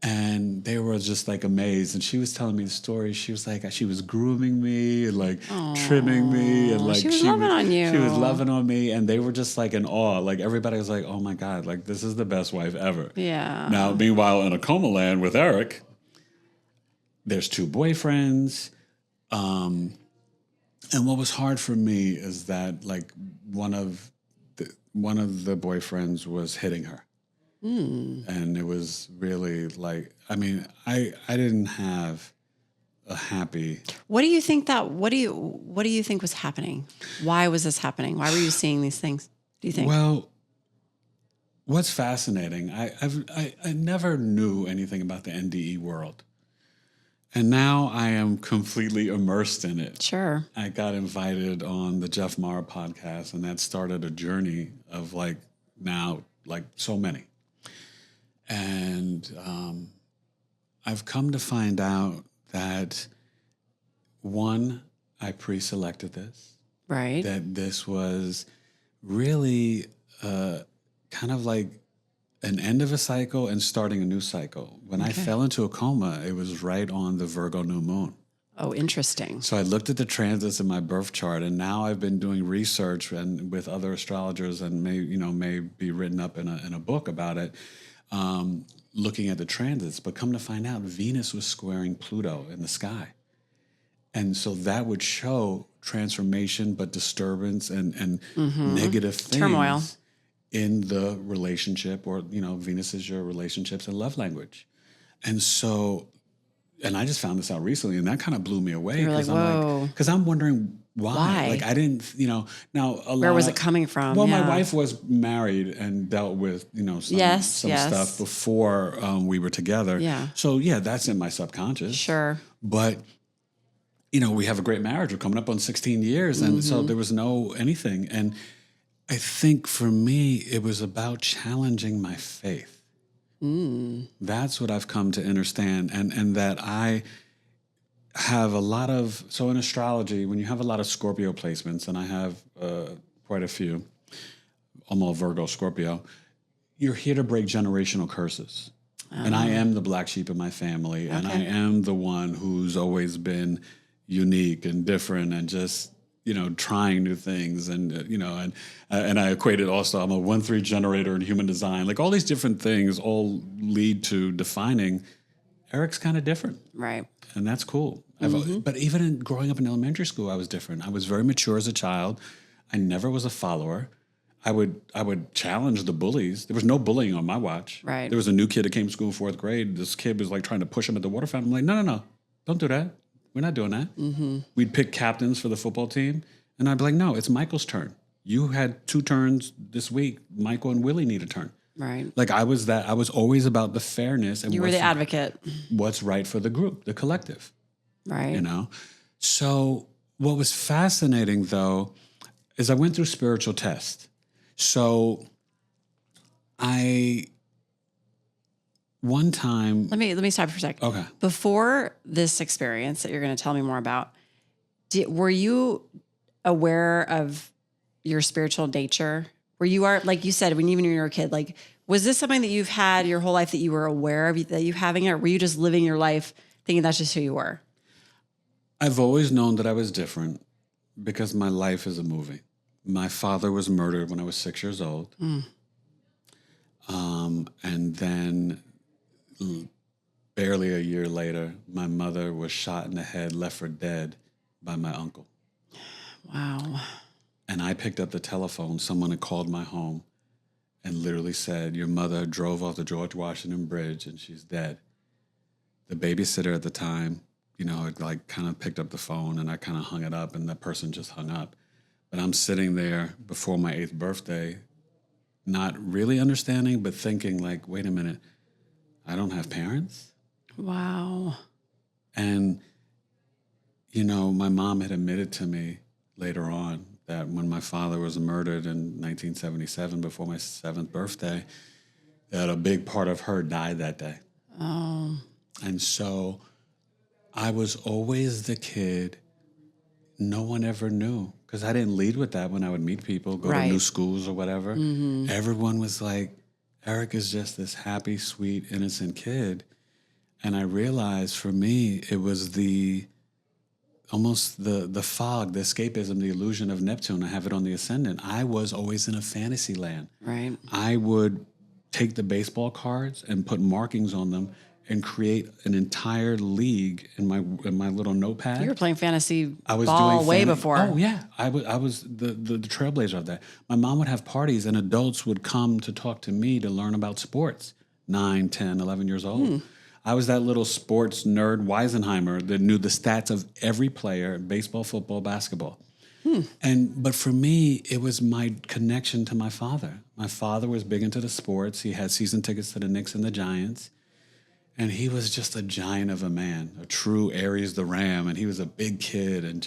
And they were just like amazed. And she was telling me the story. She was like, she was grooming me and like trimming me. And like she was loving on you. She was loving on me. And they were just like in awe. Like everybody was like, oh my God, like this is the best wife ever. Yeah. Now, meanwhile, in a coma land with Eric, there's 2 boyfriends. And what was hard for me is that like one of the boyfriends was hitting her. And it was really like, I mean, I didn't have a happy. What do you think was happening? Why was this happening? Why were you seeing these things? Do you think? Well, what's fascinating, I never knew anything about the NDE world. And now I am completely immersed in it. Sure. I got invited on the Jeff Mara podcast, and that started a journey of like now, like so many. And I've come to find out that, one, I pre-selected this. Right. That this was really kind of like an end of a cycle and starting a new cycle. When I fell into a coma, it was right on the Virgo new moon. Oh, interesting. So I looked at the transits in my birth chart, and now I've been doing research and with other astrologers, and may be written up in a book about it. Looking at the transits, but come to find out Venus was squaring Pluto in the sky. And so that would show transformation, but disturbance and negative things. Turmoil. In the relationship, or, Venus is your relationships and love language. And so, and I just found this out recently, and that kind of blew me away. You're like, whoa. Because I'm wondering why. Like I didn't, now. Where was it coming from? Well, my wife was married and dealt with, some stuff before we were together. Yeah. So that's in my subconscious. Sure. But, we have a great marriage. We're coming up on 16 years. And so there was no anything. And I think for me, it was about challenging my faith. That's what I've come to understand. And that I have a lot of, so in astrology, when you have a lot of Scorpio placements, and I have quite a few, I'm all Virgo Scorpio, you're here to break generational curses. And I am the black sheep of my family, and I am the one who's always been unique and different and just, trying new things. And, and I equated also, I'm a 1-3 generator in human design. Like all these different things all lead to defining Eric's kind of different. Right. And that's cool. But even growing up in elementary school, I was different. I was very mature as a child. I never was a follower. I would challenge the bullies. There was no bullying on my watch. Right. There was a new kid that came to school in 4th grade. This kid was like trying to push him at the water fountain. I'm like, no, don't do that. We're not doing that. Mm-hmm. We'd pick captains for the football team, and I'd be like, no, it's Michael's turn. You had 2 turns this week. Michael and Willie need a turn. Right. Like I was always about the fairness and you were the advocate. What's right for the group, the collective. Right. You know? So what was fascinating though, is I went through spiritual tests. So one time. Let me stop for a second. Okay. Before this experience that you're going to tell me more about, were you aware of your spiritual nature? Were you like you said, when you were a kid, like, was this something that you've had your whole life that you were aware of that you having it? Or were you just living your life thinking that's just who you were? I've always known that I was different because my life is a movie. My father was murdered when I was 6 years old. And then barely a year later, my mother was shot in the head, left for dead by my uncle. Wow. And I picked up the telephone. Someone had called my home and literally said, your mother drove off the George Washington Bridge and she's dead. The babysitter at the time, like kind of picked up the phone and I kind of hung it up and that person just hung up. But I'm sitting there before my 8th birthday, not really understanding, but thinking like, wait a minute, I don't have parents? Wow. And, my mom had admitted to me later on that when my father was murdered in 1977 before my 7th birthday, that a big part of her died that day. Oh. And so I was always the kid no one ever knew because I didn't lead with that when I would meet people, go to new schools or whatever. Mm-hmm. Everyone was like, Eric is just this happy, sweet, innocent kid. And I realized for me, it was almost the fog, the escapism, the illusion of Neptune. I have it on the ascendant. I was always in a fantasy land. Right. I would take the baseball cards and put markings on them and create an entire league in my little notepad. You were playing fantasy I was ball doing way before. Oh, yeah. I was the trailblazer of that. My mom would have parties and adults would come to talk to me to learn about sports, 9, 10, 11 years old. I was that little sports nerd Weisenheimer that knew the stats of every player, baseball, football, basketball. But for me, it was my connection to my father. My father was big into the sports. He had season tickets to the Knicks and the Giants. And he was just a giant of a man, a true Aries the Ram. And he was a big kid.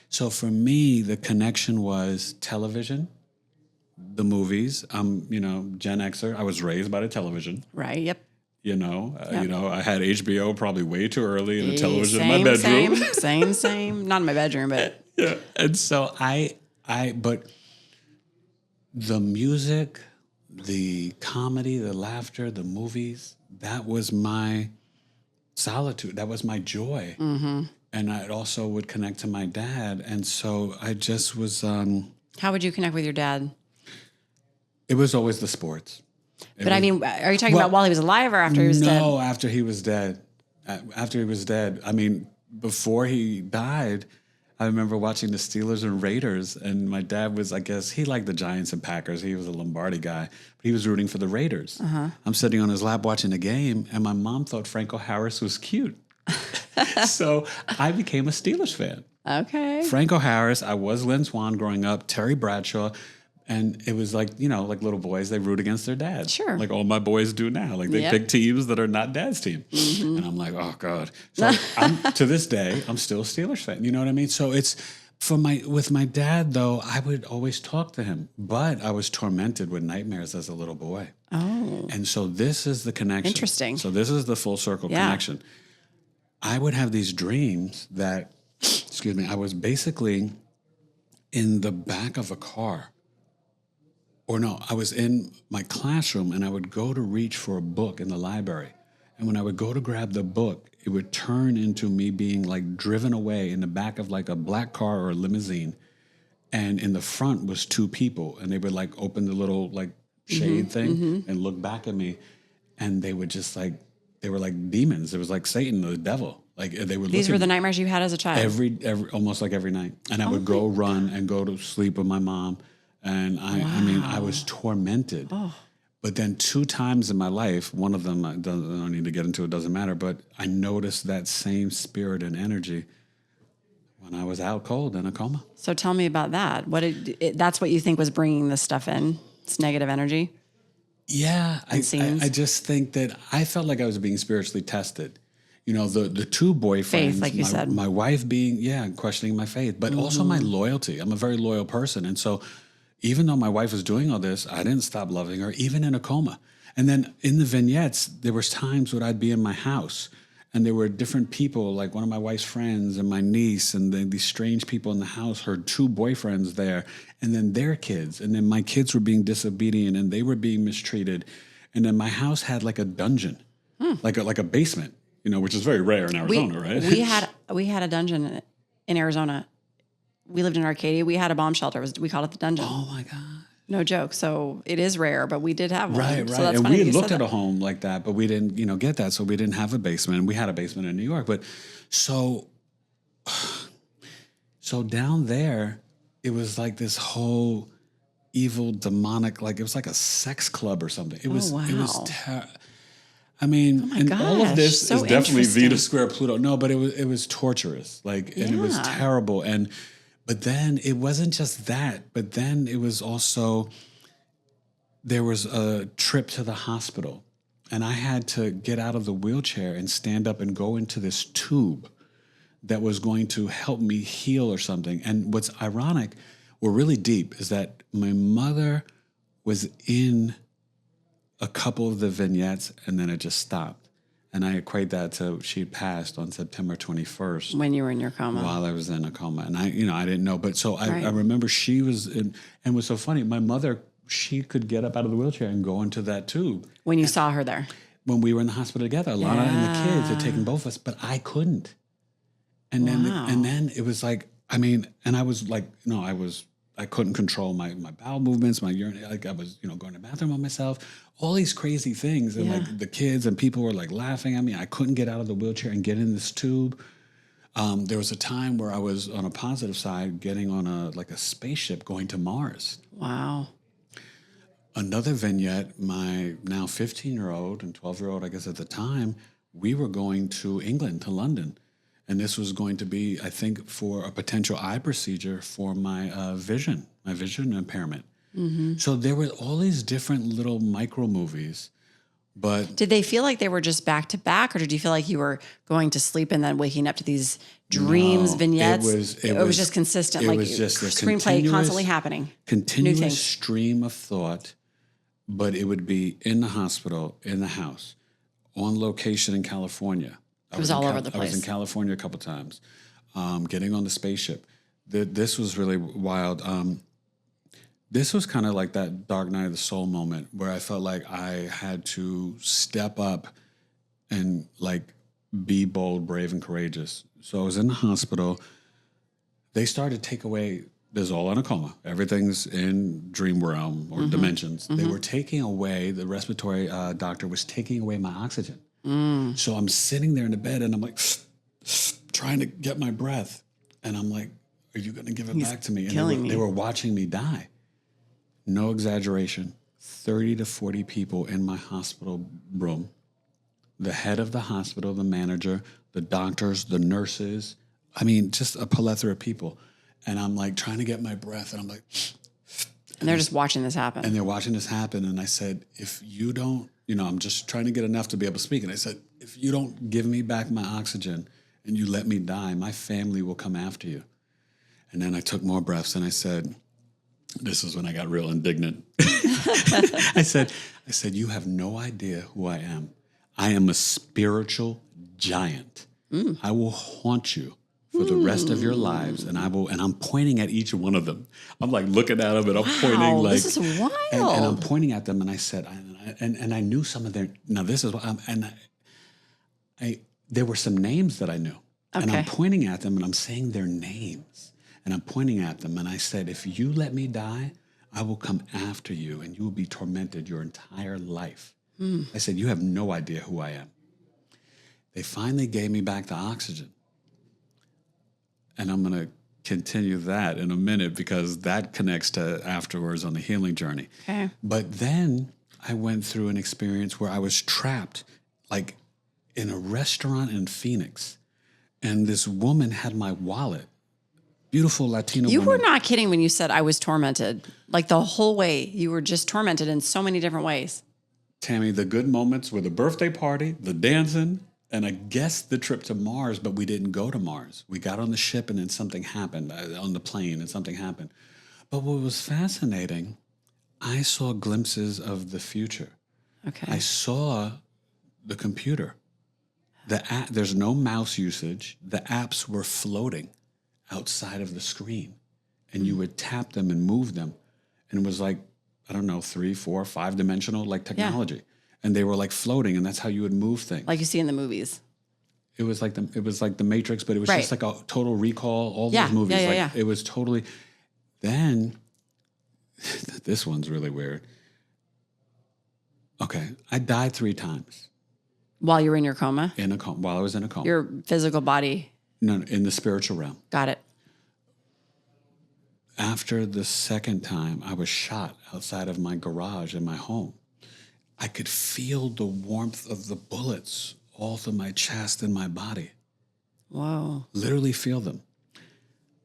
So for me, the connection was television, the movies. I'm, Gen Xer. I was raised by the television. Right. Yep. I had HBO probably way too early in the television in my bedroom. Same. Not in my bedroom, but yeah. And so but the music, the comedy, the laughter, the movies, that was my solitude. That was my joy. Mm-hmm. And I also would connect to my dad. And so I just was... How would you connect with your dad? It was always the sports. But are you talking about while he was alive or after he was dead? No, after he was dead. After he was dead. I mean, before he died, I remember watching the Steelers and Raiders, and my dad was, I guess, he liked the Giants and Packers. He was a Lombardi guy, but he was rooting for the Raiders. Uh-huh. I'm sitting on his lap watching the game, and my mom thought Franco Harris was cute. So I became a Steelers fan. Okay. Franco Harris, I was Lynn Swann growing up, Terry Bradshaw. And it was like, like little boys, they root against their dads. Sure. Like all my boys do now. Like they pick teams that are not dad's team. Mm-hmm. And I'm like, oh, God. So to this day, I'm still a Steelers fan. You know what I mean? So it's with my dad, though, I would always talk to him. But I was tormented with nightmares as a little boy. Oh. And so this is the connection. Interesting. So this is the full circle connection. I would have these dreams that, I was basically in the back of a car. Or no, I was in my classroom and I would go to reach for a book in the library. And when I would go to grab the book, it would turn into me being like driven away in the back of like a black car or a limousine. And in the front was 2 people and they would like open the little like shade thing and look back at me. And they would just like, they were like demons. It was like Satan, the devil. Like they were. These were the nightmares you had as a child. Every almost like every night, and I would go run and go to sleep with my mom, and I mean, I was tormented. But then 2 times in my life, one of them I don't need to get into. It doesn't matter. But I noticed that same spirit and energy when I was out cold in a coma. So tell me about that. That's what you think was bringing this stuff in? It's negative energy? Yeah, I just think that I felt like I was being spiritually tested. You know, the 2 boyfriends, faith, like you said. My wife being, questioning my faith, but also my loyalty. I'm a very loyal person. And so even though my wife was doing all this, I didn't stop loving her, even in a coma. And then in the vignettes, there was times when I'd be in my house and there were different people, like one of my wife's friends and my niece, and these strange people in the house, her 2 boyfriends there, and then their kids. And then my kids were being disobedient and they were being mistreated. And then my house had like a dungeon, like a basement. You know, which is very rare in Arizona, right? We had a dungeon in Arizona. We lived in Arcadia. We had a bomb shelter. We called it the dungeon. Oh my God. No joke. So it is rare, but we did have one. Right. So that's and funny we had looked at a home like that, but we didn't, get that. So we didn't have a basement. And we had a basement in New York. But so down there, it was like this whole evil, demonic, like it was like a sex club or something. It was, wow. It was I mean, and all of this is definitely Vita square Pluto. No, but it was torturous, and it was terrible. But then it wasn't just that, but then it was also, there was a trip to the hospital and I had to get out of the wheelchair and stand up and go into this tube that was going to help me heal or something. And what's ironic or really deep is that my mother was in a couple of the vignettes and then it just stopped. And I equate that to she passed on September 21st. When you were in your coma. While I was in a coma. And I didn't know. But so I remember she was in, and it was so funny. My mother, she could get up out of the wheelchair and go into that tube. When you saw her there. When we were in the hospital together. Alana and the kids had taken both of us, but I couldn't. And then it was like, and I was like, I couldn't control my bowel movements, my urine. Like I was, going to the bathroom on myself, all these crazy things. And like the kids and people were like laughing at me. I couldn't get out of the wheelchair and get in this tube. There was a time where I was on a positive side, getting on a spaceship going to Mars. Wow. Another vignette, my now 15-year-old and 12-year-old, I guess at the time, we were going to England, to London. And this was going to be, I think, for a potential eye procedure for my vision impairment. Mm-hmm. So there were all these different little micro movies. But did they feel like they were just back to back, or did you feel like you were going to sleep and then waking up to these dreams, vignettes? It was just consistent, like was just a screenplay constantly happening. Continuous stream of thought, but it would be in the hospital, in the house, on location in California. It was all over the place. I was in California a couple times, getting on the spaceship. This was really wild. This was kind of like that Dark Night of the Soul moment where I felt like I had to step up and be bold, brave, and courageous. So I was in the hospital. They started to take away, there's all in a coma. Everything's in dream realm or dimensions. Mm-hmm. They were taking away, the respiratory doctor was taking away my oxygen. So I'm sitting there in the bed and I'm like trying to get my breath. And I'm like, are you going to give it back to me? And they were watching me die. No exaggeration. 30 to 40 people in my hospital room. The head of the hospital, the manager, the doctors, the nurses. Just a plethora of people. And I'm like trying to get my breath. And I'm like. And they're just watching this happen. And they're watching this happen. And I said, if you don't, I'm just trying to get enough to be able to speak. And I said, if you don't give me back my oxygen and you let me die, my family will come after you. And then I took more breaths and I said, this is when I got real indignant. I said, you have no idea who I am. I am a spiritual giant. I will haunt you for the rest of your lives, and I'm pointing at each one of them. I'm like looking at them, and I'm pointing like this is wild. And I'm pointing at them, and I said, and I knew some of their. Now this is what there were some names that I knew, and I'm pointing at them, and I'm saying their names, and I'm pointing at them, and I said, if you let me die, I will come after you, and you will be tormented your entire life. I said, you have no idea who I am. They finally gave me back the oxygen. And I'm going to continue that in a minute because that connects to afterwards on the healing journey. Okay. But then I went through an experience where I was trapped, like in a restaurant in Phoenix. And this woman had my wallet. Beautiful Latina You woman. were not kidding when you said I was tormented. Like the whole way, you were just tormented in so many different ways. Tammy, the good moments were the birthday party, the dancing, and I guess the trip to Mars, but we didn't go to Mars. We got on the ship and then something happened, on the plane and something happened. But what was fascinating, I saw glimpses of the future. Okay. I saw the computer. There's no mouse usage. The apps were floating outside of the screen, and you would tap them and move them. And it was like, I don't know, 3, 4, 5-dimensional like technology. And they were like floating, and that's how you would move things. Like you see in the movies. It was like the Matrix, but it was just like a Total Recall, all those movies. It was totally. Then, this one's really weird. Okay, I died 3 times. While you were in your coma? While I was in a coma. Your physical body. No, in the spiritual realm. Got it. After the second time, I was shot outside of my garage in my home. I could feel the warmth of the bullets all through my chest and my body. Whoa. Literally feel them.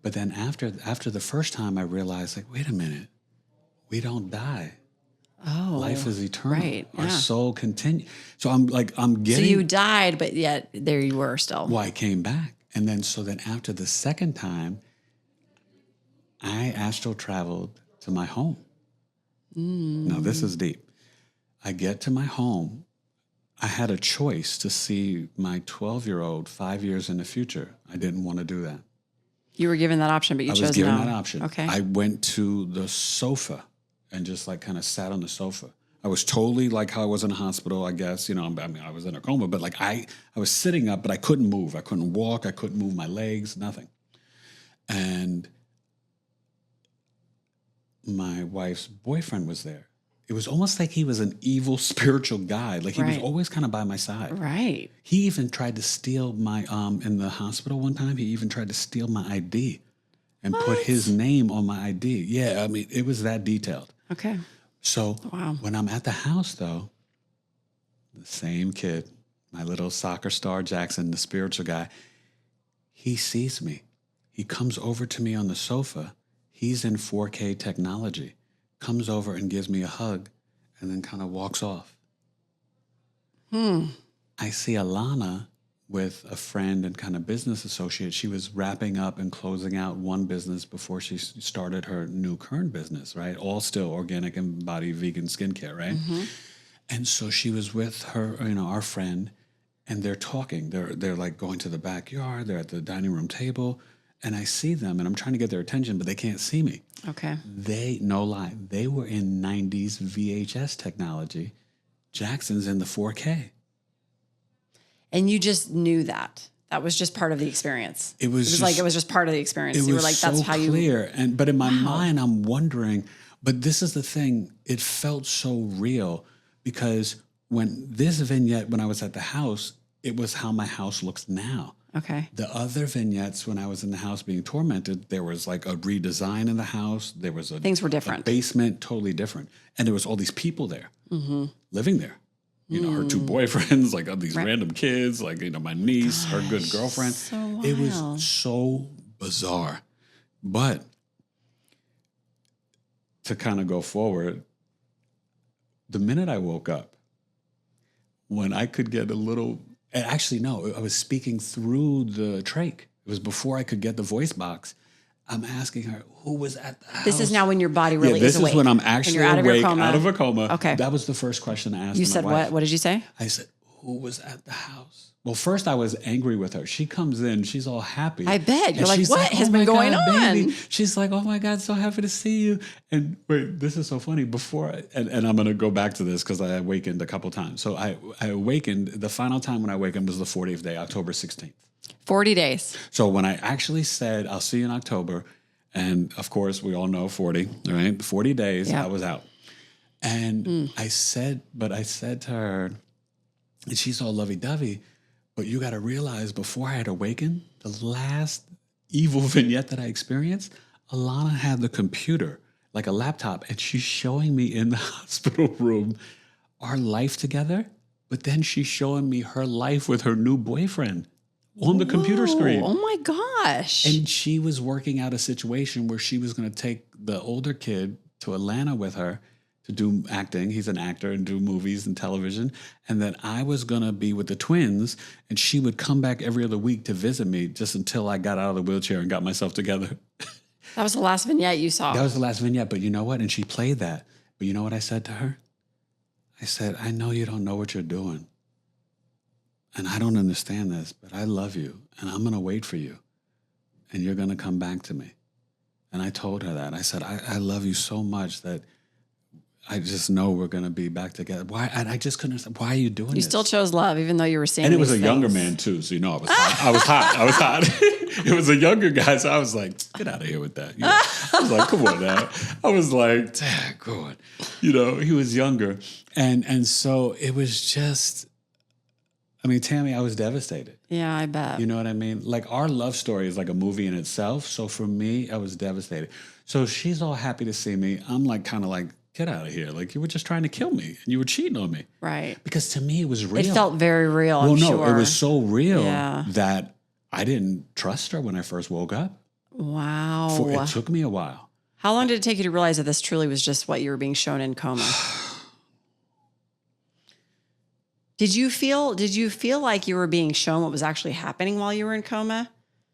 But then after the first time, I realized, like, wait a minute, we don't die. Oh. Life is eternal. Right. Our Yeah. soul continues. So I'm getting. So you died, but yet there you were still. Well, I came back. And then after the second time, I astral traveled to my home. Now, this is deep. I get to my home. I had a choice to see my 12-year-old 5 years in the future. I didn't want to do that. You were given that option, but you chose no. I was given that option. Okay. I went to the sofa and just like kind of sat on the sofa. I was totally like how I was in a hospital, I guess. You know, I mean, I was in a coma, but like I was sitting up, but I couldn't move. I couldn't walk. I couldn't move my legs, nothing. And my wife's boyfriend was there. It was almost like he was an evil spiritual guy. Like he was always kind of by my side. Right. He even tried to steal my, in the hospital one time, he even tried to steal my ID and put his name on my ID. Yeah, I mean, it was that detailed. Okay. So when I'm at the house, though, the same kid, my little soccer star Jackson, the spiritual guy, he sees me. He comes over to me on the sofa. He's in 4K technology, comes over and gives me a hug, and then kind of walks off. I see Alana with a friend and kind of business associate. She was wrapping up and closing out one business before she started her new current business, right? All still organic and body vegan skincare, right? Mm-hmm. And so she was with her, our friend, and they're talking. They're like going to the backyard. They're at the dining room table, and I see them, and I'm trying to get their attention, but they can't see me. Okay. No lie, they were in 90s VHS technology. Jackson's in the 4K. And you just knew that. That was just part of the experience. It was just part of the experience. You were like, that's how you. Clear. But in my mind, I'm wondering, but this is the thing, it felt so real because when I was at the house, it was how my house looks now. Okay. The other vignettes when I was in the house being tormented, there was like a redesign in the house. There was things were different. A basement, totally different. And there was all these people there living there. Her 2 boyfriends, like these random kids, like, my niece, her good girlfriend. So wild. It was so bizarre. But to kind of go forward, the minute I woke up, when I could get a little, and actually, no, I was speaking through the trach. It was before I could get the voice box. I'm asking her, who was at the house? This is now when your body really is awake. This is when I'm actually awake, out of a coma. Okay. That was the first question I asked You my said wife. what? What did you say? I said, who was at the house? Well, first I was angry with her. She comes in, she's all happy. I bet. You're And like, she's what has been going on? Baby. She's like, oh my God, so happy to see you. And wait, this is so funny. And I'm going to go back to this because I awakened a couple times. So I awakened, the final time when I awakened was the 40th day, October 16th. 40 days. So when I actually said, I'll see you in October, and of course, we all know 40, right? 40 days, I was out. And I said to her, and she's all lovey-dovey, But you got to realize before I had awakened, the last evil vignette that I experienced, Alana had the computer, like a laptop, and she's showing me in the hospital room our life together. But then she's showing me her life with her new boyfriend on the computer screen. Oh my gosh. And she was working out a situation where she was going to take the older kid to Atlanta with her to do acting. He's an actor and do movies and television. And that I was going to be with the twins and she would come back every other week to visit me just until I got out of the wheelchair and got myself together. That was the last vignette you saw. That was the last vignette. But you know what? And she played that. But you know what I said to her? I said, I know you don't know what you're doing. And I don't understand this, but I love you. And I'm going to wait for you. And you're going to come back to me. And I told her that. I said, I love you so much that I just know we're going to be back together. Why? And I just couldn't understand. Why are you doing this? You still chose love, even though you were seeing And it was a these younger things. man, too. So, you know, I was hot. I was hot. It was a younger guy. So I was like, get out of here with that. You know? I was like, come on now. I was like, dang, go on. You know, he was younger. And so it was just, I mean, Tammy, I was devastated. Yeah, I bet. You know what I mean? Like our love story is like a movie in itself. So for me, I was devastated. So she's all happy to see me. I'm like, kind of like, get out of here. Like you were just trying to kill me and you were cheating on me. Right. Because to me, it was real. It felt very real, well, I'm no, sure. it was so real Yeah. that I didn't trust her when I first woke up. Wow. It took me a while. How long did it take you to realize that this truly was just what you were being shown in coma? Did you feel like you were being shown what was actually happening while you were in coma?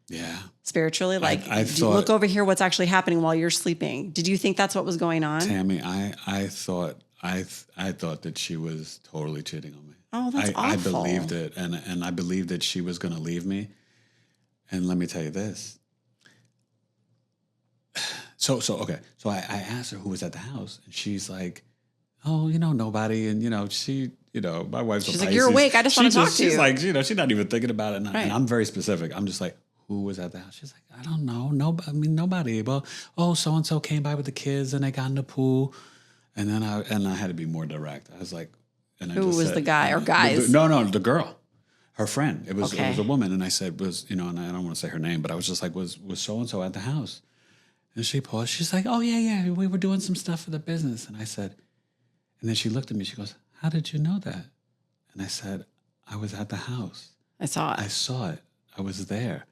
Yeah. Spiritually? Like, I thought, look over here, what's actually happening while you're sleeping. Did you think that's what was going on? Tammy, I thought that she was totally cheating on me. Oh, that's awful. I believed it. And I believed that she was going to leave me. And let me tell you this. So okay. So I asked her who was at the house and she's like, oh, nobody. And, my wife's She's a like, you're awake. I just want to talk to you. She's like, she's not even thinking about it. And, and I'm very specific. I'm just like, who was at the house? She's like, I don't know. Nobody. Well, so-and-so came by with the kids and they got in the pool. And then I had to be more direct. I was like, and I Who just was said, the guy or guys? No, the girl, her friend. It was Okay. a woman. And I said, and I don't want to say her name, but I was just like, was so-and-so at the house? And she paused. She's like, oh, yeah. We were doing some stuff for the business. And I said, and then she looked at me. She goes, how did you know that? And I said, I was at the house. I saw it. I saw it. I was there.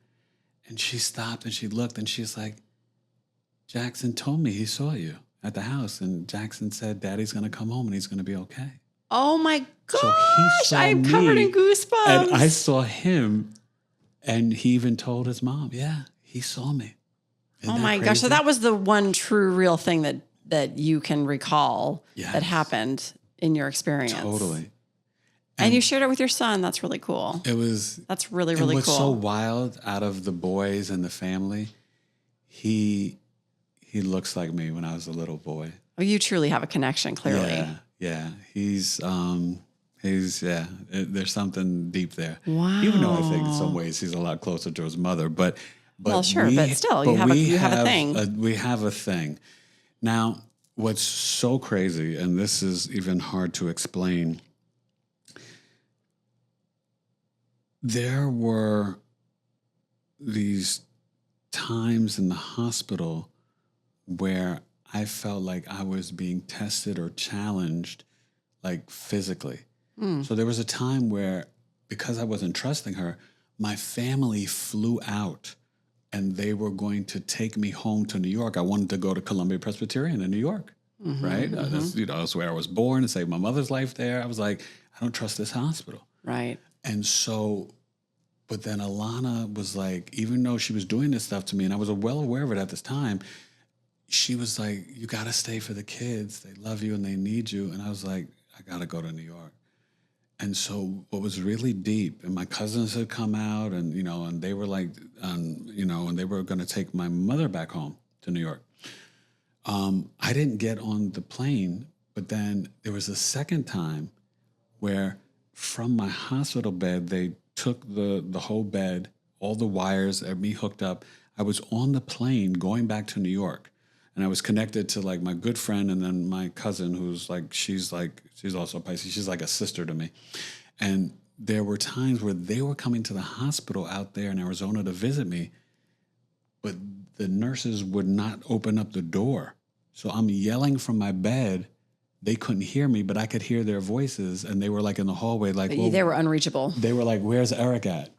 And she stopped and she looked and she's like, Jackson told me he saw you at the house. And Jackson said, Daddy's going to come home and he's going to be okay. Oh my gosh. So he saw I'm me, covered in goosebumps. and I saw him. And he even told his mom, yeah, he saw me. Isn't Oh that my gosh. crazy? So that was the one true real thing that you can recall Yes. that happened in your experience. Totally. And you shared it with your son. That's really cool. It was. That's really, And really what's cool. so wild out of the boys and the family, he looks like me when I was a little boy. Oh, you truly have a connection, clearly. Yeah. He's there's something deep there. Wow. Even though I think in some ways he's a lot closer to his mother, but Well, sure, but still, you have a thing. We have a thing. Now, what's so crazy, and this is even hard to explain, there were these times in the hospital where I felt like I was being tested or challenged, like physically. So there was a time where, because I wasn't trusting her, my family flew out and they were going to take me home to New York. I wanted to go to Columbia Presbyterian in New York, right? That's where I was born and saved my mother's life there. I was like, I don't trust this hospital. Right. And so, but then Alana was like, even though she was doing this stuff to me, and I was well aware of it at this time, she was like, you got to stay for the kids. They love you and they need you. And I was like, I got to go to New York. And so what was really deep, and my cousins had come out and, and they were like, and they were going to take my mother back home to New York. I didn't get on the plane, but then there was a second time where from my hospital bed, they took the whole bed, all the wires, and me hooked up. I was on the plane going back to New York. And I was connected to like my good friend and then my cousin who's like, she's also Pisces. She's like a sister to me. And there were times where they were coming to the hospital out there in Arizona to visit me, but the nurses would not open up the door. So I'm yelling from my bed. They couldn't hear me, but I could hear their voices, and they were like in the hallway, like, But they were unreachable. They were like, "Where's Eric at?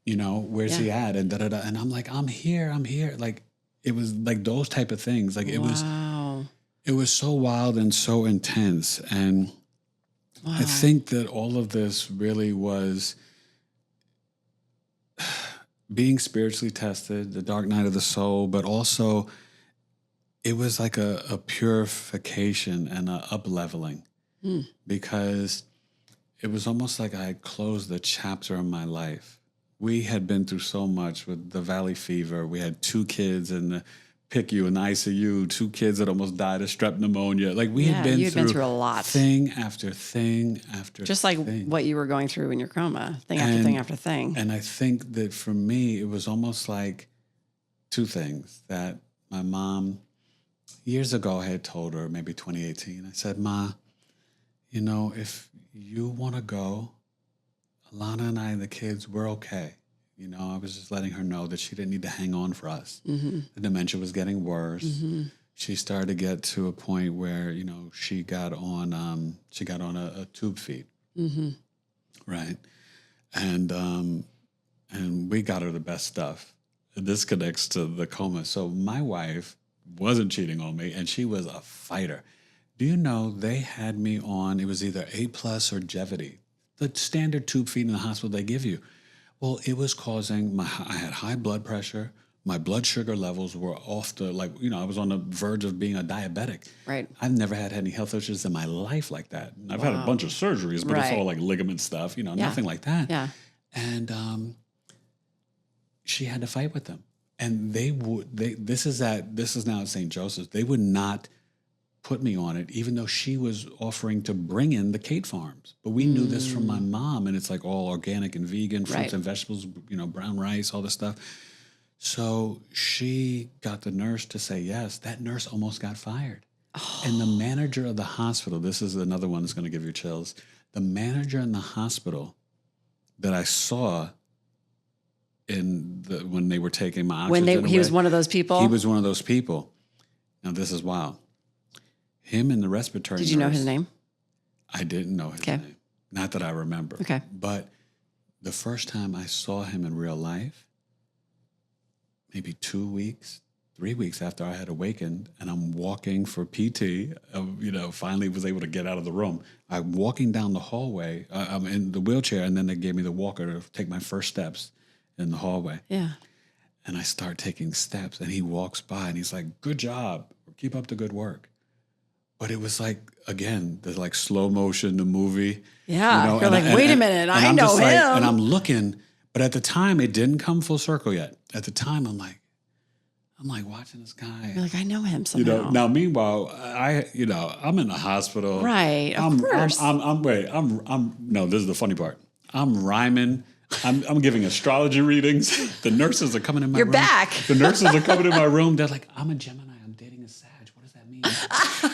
You know, where's he at?" And da-da-da. And I'm like, I'm here. Like, it was like those type of things. Like, it was so wild and so intense. And I think that all of this really was being spiritually tested, the dark night of the soul, but also it was like a purification and a up-leveling because it was almost like I had closed the chapter in my life. We had been through so much with the valley fever. We had 2 kids in the PICU and ICU, 2 kids that almost died of strep pneumonia. Like we had been through a lot. Thing after thing after Just thing. like what you were going through in your coma, thing after thing after thing. And I think that for me, it was almost like 2 things that my mom, years ago, I had told her, maybe 2018, I said, "Ma, you know, if you want to go, Alana and I and the kids, we're okay." You know, I was just letting her know that she didn't need to hang on for us. Mm-hmm. The dementia was getting worse. Mm-hmm. She started to get to a point where, you know, she got on a tube feed, right? And we got her the best stuff. This connects to the coma. So my wife wasn't cheating on me, and she was a fighter. Do you know they had me on? It was either A+ or Gevity, the standard tube feed in the hospital they give you. Well, it was causing I had high blood pressure. My blood sugar levels were off the, like, you know, I was on the verge of being a diabetic. Right. I've never had any health issues in my life like that. I've had a bunch of surgeries, but it's all like ligament stuff, you know, nothing like that. Yeah. And she had to fight with them. And this is now at St. Joseph's. They would not put me on it, even though she was offering to bring in the Kate farms. But we knew this from my mom, and it's like all organic and vegan, fruits and vegetables, you know, brown rice, all this stuff. So she got the nurse to say yes. That nurse almost got fired. Oh. And the manager of the hospital, this is another one that's going to give you chills. The manager in the hospital that I saw when they were taking my oxygen away, he was one of those people? He was one of those people. Now, this is wild. Him and the respiratory nurse. Did you know his name? I didn't know his name. Not that I remember. Okay. But the first time I saw him in real life, maybe 2 weeks, 3 weeks after I had awakened, and I'm walking for PT, you know, finally was able to get out of the room. I'm walking down the hallway. I'm in the wheelchair, and then they gave me the walker to take my first steps in the hallway. Yeah. And I start taking steps, and he walks by, and he's like, "Good job. Keep up the good work." But it was like, again, the like slow motion, the movie. Yeah. You know, you're like, wait a minute, I know him. And I'm looking, but at the time it didn't come full circle yet. At the time, I'm like watching this guy. You're like, I know him somehow. You know, now meanwhile, I'm in the hospital. Right. Of course. No, this is the funny part. I'm rhyming. I'm giving astrology readings. The nurses are coming in my room. You're back. The nurses are coming in my room. They're like, "I'm a Gemini. I'm dating a Sag. What does that mean?"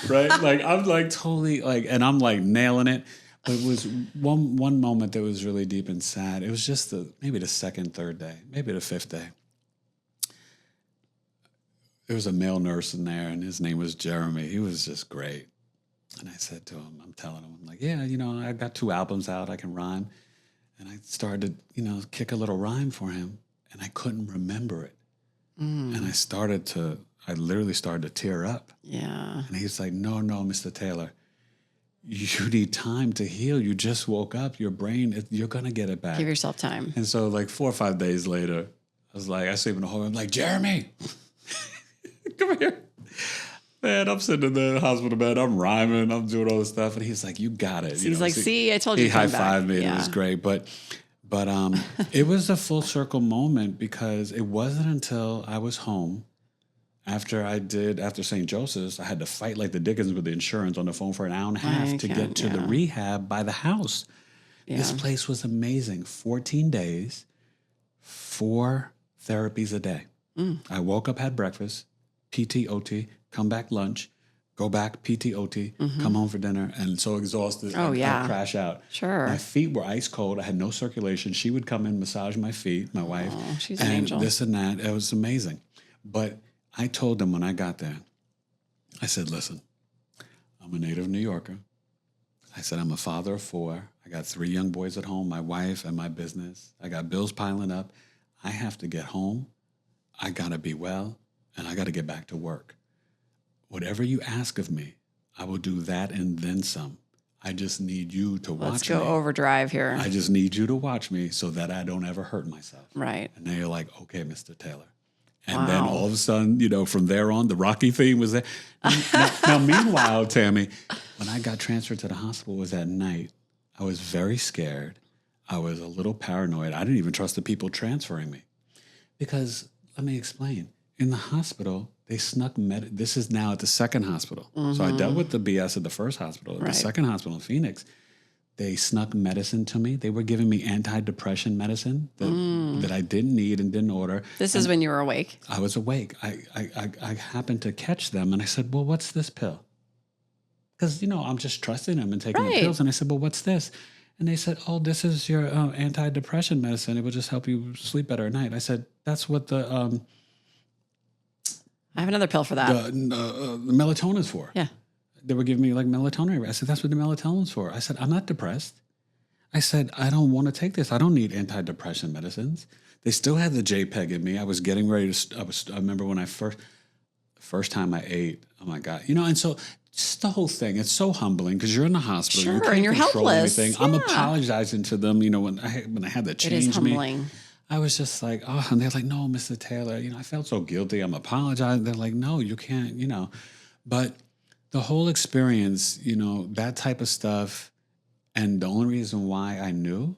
Right? Like, I'm like totally like, and I'm like nailing it. But it was one moment that was really deep and sad. It was just maybe the second, third day, maybe the 5th day. There was a male nurse in there, and his name was Jeremy. He was just great. And I said to him, I'm telling him, I'm like, "Yeah, you know, I got 2 albums out. I can rhyme." And I started to, you know, kick a little rhyme for him, and I couldn't remember it. And I literally started to tear up. Yeah. And he's like, no, Mr. Taylor, you need time to heal. You just woke up. Your brain, you're going to get it back. Give yourself time. And so like 4 or 5 days later, I was like, I sleep in the hallway. I'm like, "Jeremy, come here." Man, I'm sitting in the hospital bed. I'm rhyming. I'm doing all this stuff. And he's like, "You got it." He's like, "See, I told you." He high-fived me. And it was great. But it was a full circle moment because it wasn't until I was home after St. Joseph's, I had to fight like the Dickens with the insurance on the phone for an hour and a half to get to the rehab by the house. Yeah. This place was amazing. 14 days, 4 therapies a day. I woke up, had breakfast, PT, OT, come back lunch, go back, PT, OT, come home for dinner, and so exhausted, I'd crash out. Sure. My feet were ice cold. I had no circulation. She would come in, massage my feet, my wife. Oh, she's an angel. This and that. It was amazing. But I told them when I got there, I said, listen, I'm a native New Yorker. I said, I'm a father of 4. I got 3 young boys at home, my wife and my business. I got bills piling up. I have to get home. I got to be well, and I got to get back to work. Whatever you ask of me, I will do that and then some. I just need you to watch me. Let's go overdrive here. I just need you to watch me so that I don't ever hurt myself. Right. And they're like, okay, Mr. Taylor. And then all of a sudden, from there on, the Rocky theme was there. Now, meanwhile, Tammy, when I got transferred to the hospital, it was at night. I was very scared. I was a little paranoid. I didn't even trust the people transferring me. Because, let me explain. In the hospital, they snuck this is now at the second hospital. So I dealt with the BS at the first hospital. At the second hospital in Phoenix, they snuck medicine to me. They were giving me antidepressant medicine that I didn't need and didn't order. This is when you were awake. I was awake. I happened to catch them, and I said, well, what's this pill? Because, I'm just trusting them and taking the pills. And I said, well, what's this? And they said, oh, this is your antidepressant medicine. It will just help you sleep better at night. I said, that's what the I have another pill for that. The melatonin's for. Yeah. They were giving me like melatonin. I said, that's what the melatonin's for. I said, I'm not depressed. I said, I don't want to take this. I don't need antidepressant medicines. They still had the JPEG in me. I was getting ready to, I remember when first time I ate, oh my God. And so just the whole thing, it's so humbling because you're in the hospital. Sure, you can't and you're control helpless. anything. Yeah. I'm apologizing to them, when I had to change It is humbling. I was just like, oh, and they're like, no, Mr. Taylor, I felt so guilty. I'm apologizing. They're like, no, you can't, But the whole experience, that type of stuff, and the only reason why I knew,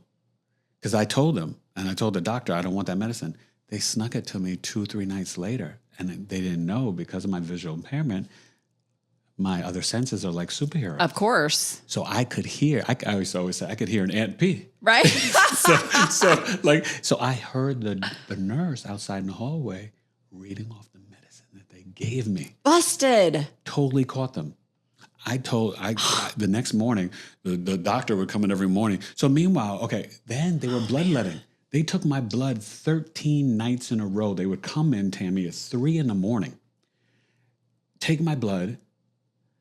because I told them, and I told the doctor, I don't want that medicine. They snuck it to me 2-3 nights later, and they didn't know because of my visual impairment. My other senses are like superheroes. Of course. So I could hear, I always say, I could hear an ant pee. Right. so I heard the nurse outside in the hallway reading off the medicine that they gave me. Busted. Totally caught them. The next morning, the doctor would come in every morning. So meanwhile, then they were bloodletting. They took my blood 13 nights in a row. They would come in, Tammy, at 3 a.m, take my blood.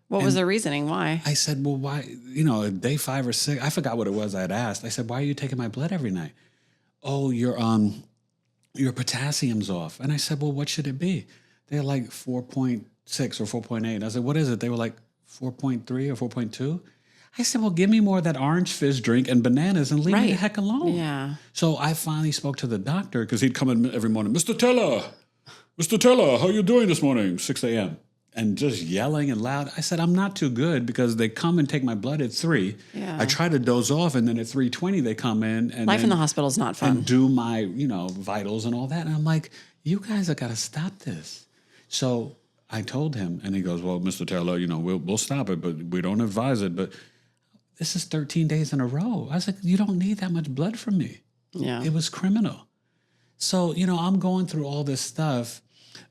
What was the reasoning? Why? I said, well, why, day 5 or 6, I forgot what it was I had asked. I said, why are you taking my blood every night? Oh, your potassium's off. And I said, well, what should it be? They're like 4.6 or 4.8. I said, what is it? They were like 4.3 or 4.2. I said, well, give me more of that orange fizz drink and bananas and leave me the heck alone. Yeah. So I finally spoke to the doctor because he'd come in every morning, Mr. Taylor, how you doing this morning? 6 a.m. And just yelling and loud. I said, I'm not too good because they come and take my blood at 3. Yeah. I try to doze off, and then at 3:20 they come in. And life in the hospital is not fun. And do my, vitals and all that. And I'm like, you guys have got to stop this. So I told him, and he goes, well, Mr. Taylor, we'll stop it, but we don't advise it. But this is 13 days in a row. I was like, you don't need that much blood from me. Yeah. It was criminal. So, I'm going through all this stuff.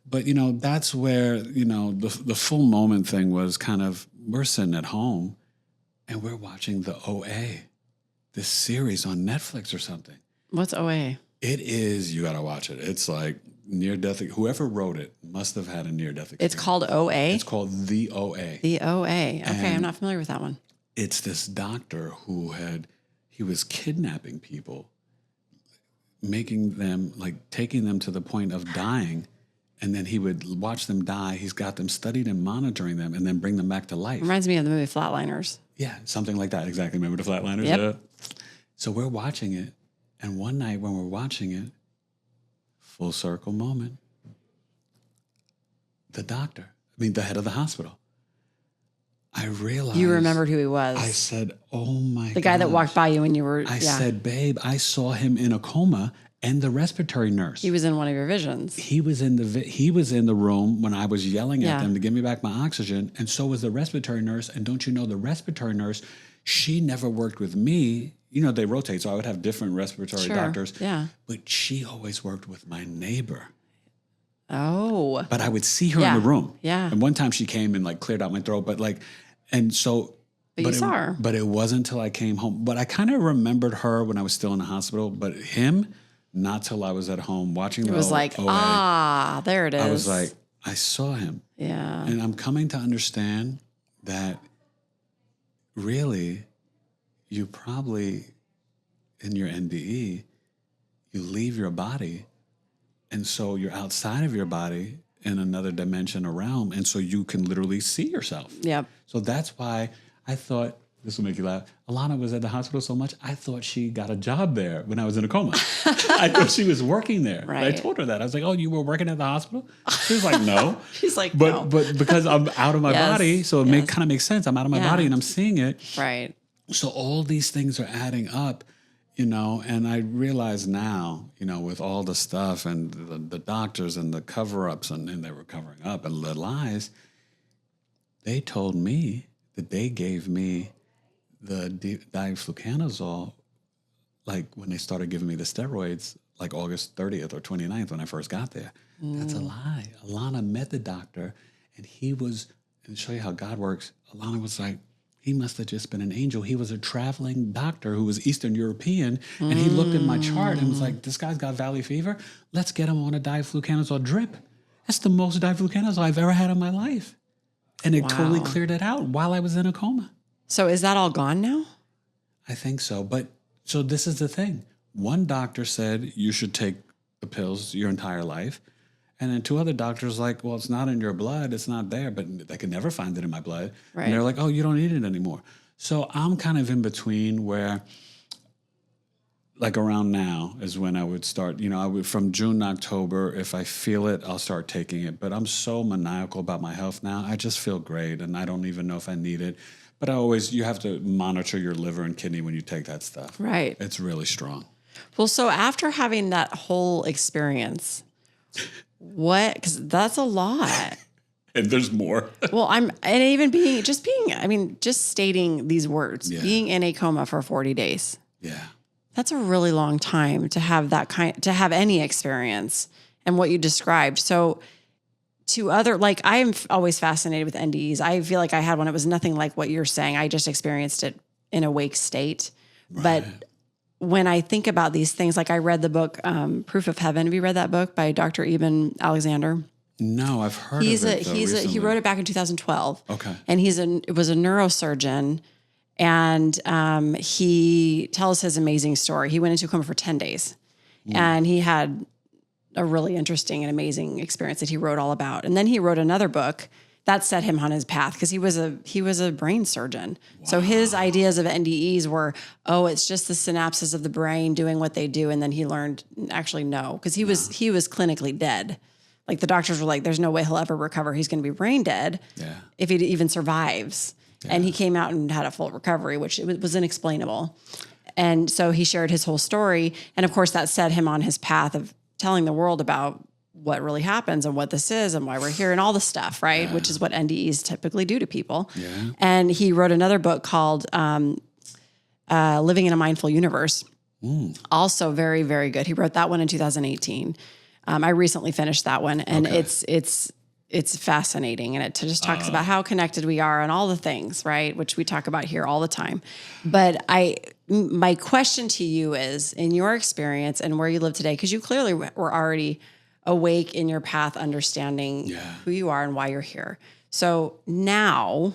But, that's where, the full moment thing was kind of, we're sitting at home and we're watching the OA, this series on Netflix or something. What's OA? It is, you got to watch it. It's like near-death, whoever wrote it must have had a near-death experience. It's called OA? It's called The OA. The OA. Okay, I'm not familiar with that one. It's this doctor who he was kidnapping people, making them, taking them to the point of dying. And then he would watch them die. He's got them studied and monitoring them and then bring them back to life. Reminds me of the movie Flatliners. Yeah, something like that. Exactly. Remember the Flatliners? Yep. Yeah. So we're watching it. And one night when we're watching it, full circle moment, the head of the hospital, I realized. You remembered who he was. I said, oh my God. The guy that walked by you when you were. I said, babe, I saw him in a coma. And the respiratory nurse. He was in one of your visions. He was in the room when I was yelling at them to give me back my oxygen, and so was the respiratory nurse. And don't you know, the respiratory nurse, she never worked with me. They rotate, so I would have different respiratory doctors. Yeah. But she always worked with my neighbor. Oh. But I would see her in Yeah. the room. Yeah. And one time she came and like cleared out my throat, but like, and so. But you saw her. But it wasn't until I came home. But I kind of remembered her when I was still in the hospital. But him, not till I was at home watching the It was like, OA. there it is. I was like, I saw him. Yeah. And I'm coming to understand that really, you probably, in your NDE, you leave your body. And so you're outside of your body in another dimension or realm. And so you can literally see yourself. Yep. So that's why I thought, this will make you laugh, Alana was at the hospital so much, I thought she got a job there when I was in a coma. I thought she was working there. Right. I told her that. I was like, oh, you were working at the hospital? She was like, no. She's like, but, no. But because I'm out of my Yes. body, so it kind of makes sense. I'm out of my body and I'm seeing it. Right. So all these things are adding up, and I realize now, with all the stuff and the doctors and the cover-ups and they were covering up and the lies, they told me that they gave me the diflucanazole, like when they started giving me the steroids, like August 30th or 29th when I first got there. That's a lie. Alana met the doctor and he was, and to show you how God works, Alana was like, he must have just been an angel. He was a traveling doctor who was Eastern European. And he looked at my chart and was like, this guy's got valley fever. Let's get him on a diflucanazole drip. That's the most diflucanazole I've ever had in my life. And it totally cleared it out while I was in a coma. So is that all gone now? I think so. But so this is the thing. One doctor said you should take the pills your entire life. And then two other doctors like, well, it's not in your blood. It's not there. But they could never find it in my blood. Right. And they're like, oh, you don't need it anymore. So I'm kind of in between where, like around now is when I would start, I would from June to October, if I feel it, I'll start taking it. But I'm so maniacal about my health now. I just feel great and I don't even know if I need it. But you have to monitor your liver and kidney when you take that stuff. Right. It's really strong. Well, so after having that whole experience, because that's a lot. And there's more. Well, just stating these words, being in a coma for 40 days. Yeah. That's a really long time to have to have any experience and what you described. So I'm always fascinated with NDEs. I feel like I had one. It was nothing like what you're saying. I just experienced it in a wake state. Right. But when I think about these things, like I read the book, Proof of Heaven. Have you read that book by Dr. Eben Alexander? No, I've heard of it. He wrote it back in 2012. Okay. And it was a neurosurgeon. And he tells his amazing story. He went into a coma for 10 days and he had a really interesting and amazing experience that he wrote all about. And then he wrote another book that set him on his path because he was a brain surgeon. Wow. So his ideas of NDEs were, it's just the synapses of the brain doing what they do. And then he learned, actually, no, because he was clinically dead. Like the doctors were like, there's no way he'll ever recover. He's going to be brain dead if he even survives. Yeah. And he came out and had a full recovery, which was inexplainable. And so he shared his whole story. And of course, that set him on his path of telling the world about what really happens and what this is and why we're here and all the stuff, right? Yeah. Which is what NDEs typically do to people. Yeah. And he wrote another book called Living in a Mindful Universe. Also very, very good. He wrote that one in 2018. I recently finished that one and it's fascinating. And it just talks about how connected we are and all the things, right? Which we talk about here all the time. But my question to you is, in your experience and where you live today, because you clearly were already awake in your path, understanding who you are and why you're here. So now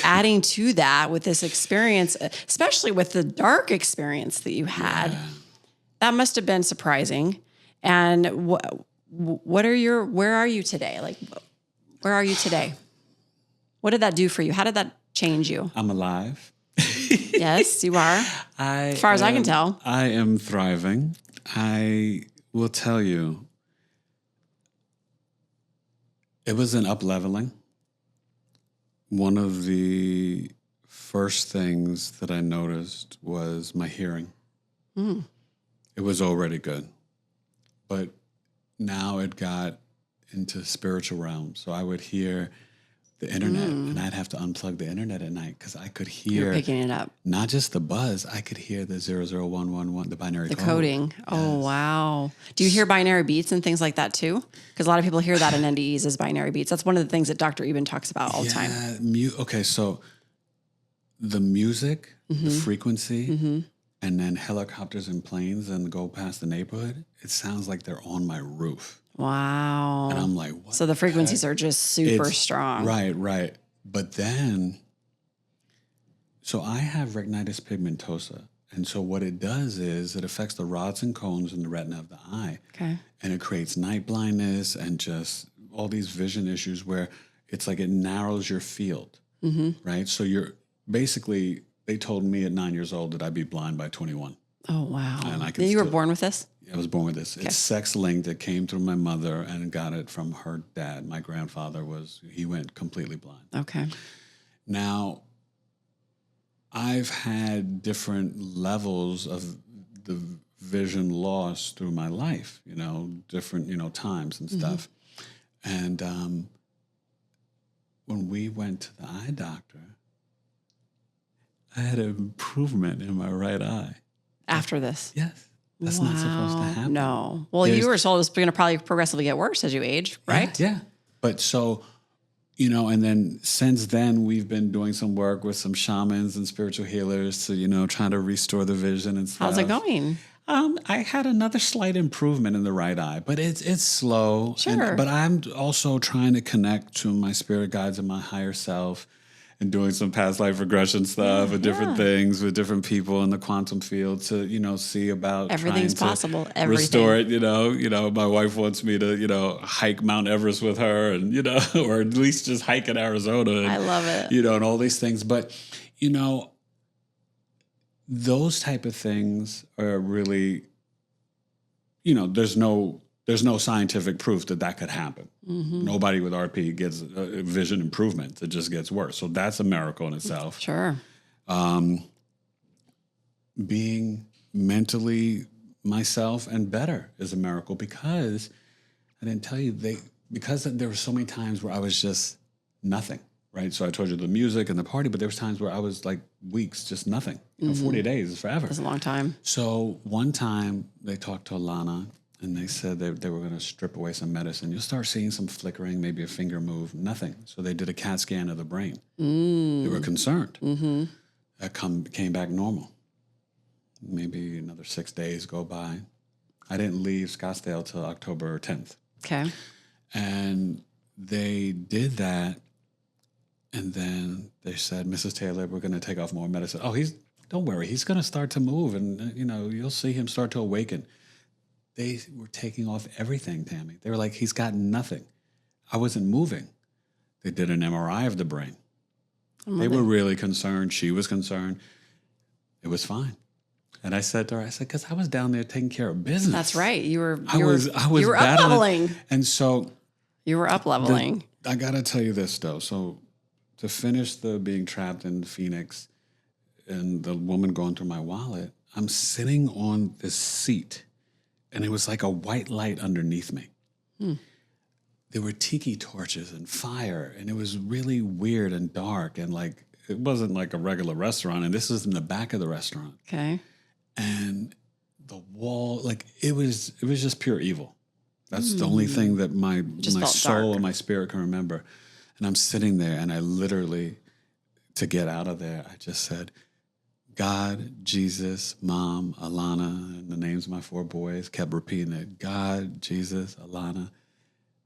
adding to that with this experience, especially with the dark experience that you had, that must have been surprising. And where are you today? Like, where are you today? What did that do for you? How did that change you? I'm alive. Yes, you are. As far as I can tell. I am thriving. I will tell you, it was an up-leveling. One of the first things that I noticed was my hearing. It was already good, but now it got into spiritual realm. So I would hear the internet, and I'd have to unplug the internet at night because I could You're hear picking it up. not just the buzz, I could hear the 00111, the binary code. Coding. Oh, wow. Do you hear binary beats and things like that too? Because a lot of people hear that in NDEs as binary beats. That's one of the things that Dr. Eben talks about all the time. Okay, so the music, the frequency, and then helicopters and planes and go past the neighborhood, it sounds like they're on my roof. Wow. And I'm like, what? So the frequencies are just super strong. Right. But then, so I have retinitis pigmentosa. And so what it does is it affects the rods and cones in the retina of the eye. Okay. And it creates night blindness and just all these vision issues where it's like it narrows your field, right? So you're basically, they told me at 9 years old that I'd be blind by 21. Oh, wow. And I You were born with this? I was born with this. It's sex-linked. It came through my mother and got it from her dad. My grandfather he went completely blind. Okay. Now, I've had different levels of the vision loss through my life, different, times and stuff. And when we went to the eye doctor, I had an improvement in my right eye. After this? Yes. That's not supposed to happen. No. Well, you were told it's going to probably progressively get worse as you age, right? Yeah. But so, and then since then, we've been doing some work with some shamans and spiritual healers to, trying to restore the vision and stuff. How's it going? I had another slight improvement in the right eye, but it's slow. Sure. But I'm also trying to connect to my spirit guides and my higher self and doing some past life regression stuff and different things with different people in the quantum field to, see about everything's possible. Everything. Restore it, my wife wants me to, hike Mount Everest with her and, or at least just hike in Arizona. And, I love it. And all these things. But, those type of things are really, there's no scientific proof that could happen. Nobody with RP gets vision improvement. It just gets worse. So that's a miracle in itself. Sure. Being mentally myself and better is a miracle because I didn't tell you because there were so many times where I was just nothing. Right. So I told you the music and the party, but there was times where I was like weeks, just nothing. 40 days is forever. That's a long time. So one time they talked to Alana. And they said they were going to strip away some medicine. You'll start seeing some flickering, maybe a finger move, nothing. So they did a CAT scan of the brain. They were concerned. That came back normal. Maybe another 6 days go by. I didn't leave Scottsdale till October 10th. Okay. And they did that. And then they said, Mrs. Taylor, we're going to take off more medicine. Oh, don't worry. He's going to start to move. And, you'll see him start to awaken. They were taking off everything, Tammy. They were like, he's got nothing. I wasn't moving. They did an MRI of the brain. They were really concerned. She was concerned. It was fine. And I said to her, because I was down there taking care of business. That's right. You were up leveling. And so you were up leveling. I got to tell you this, though. So to finish the being trapped in Phoenix and the woman going through my wallet, I'm sitting on this seat. And it was like a white light underneath me. There were tiki torches and fire, and it was really weird and dark, and like it wasn't like a regular restaurant. And this was in the back of the restaurant. Okay. And the wall, like it was just pure evil. That's the only thing that my soul and my spirit can remember. And I'm sitting there, and I literally, to get out of there, I just said, God, Jesus, Mom, Alana, and the names of my 4 boys, kept repeating it. God, Jesus, Alana.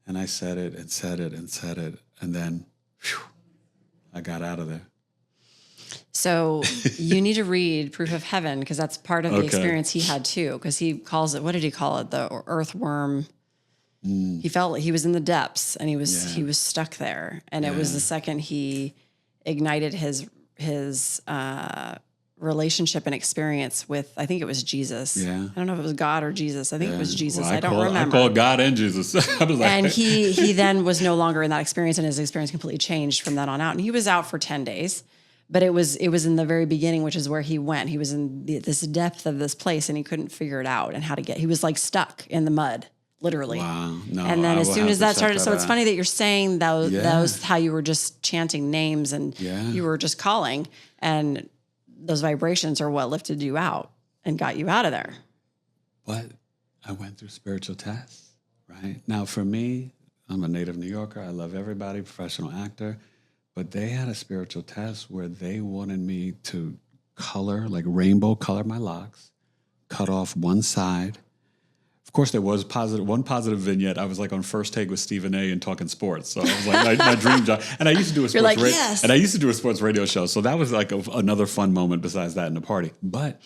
And I said it and said it and said it. And then I got out of there. So you need to read Proof of Heaven because that's part of the experience he had too. Because he calls it, what did he call it? The earthworm. He felt like he was in the depths and he was stuck there. And it was the second he ignited his relationship and experience with, I think it was Jesus. Yeah. I don't know if it was God or Jesus. I think it was Jesus. Well, I don't remember. I call God and Jesus. I was like, and he then was no longer in that experience, and his experience completely changed from that on out. And he was out for 10 days, but it was in the very beginning, which is where he went. He was in this depth of this place, and he couldn't figure it out and how to get. He was like stuck in the mud. literally. Wow. No, And then I as will soon have as to that check started, so it's out. funny that you're saying those, Yeah. those how you were just chanting names and Yeah. you were just calling, and those vibrations are what lifted you out and got you out of there. But I went through spiritual tests, right? Now, for me, I'm a native New Yorker. I love everybody, professional actor. But they had a spiritual test where they wanted me to color, like rainbow color my locks, cut off one side. Of course, there was one positive vignette. I was like on First Take with Stephen A. and talking sports. So I was like, my dream job. And I used to do a You're like, sports yes. and I used to do a sports radio show. So that was like another fun moment besides that in the party. But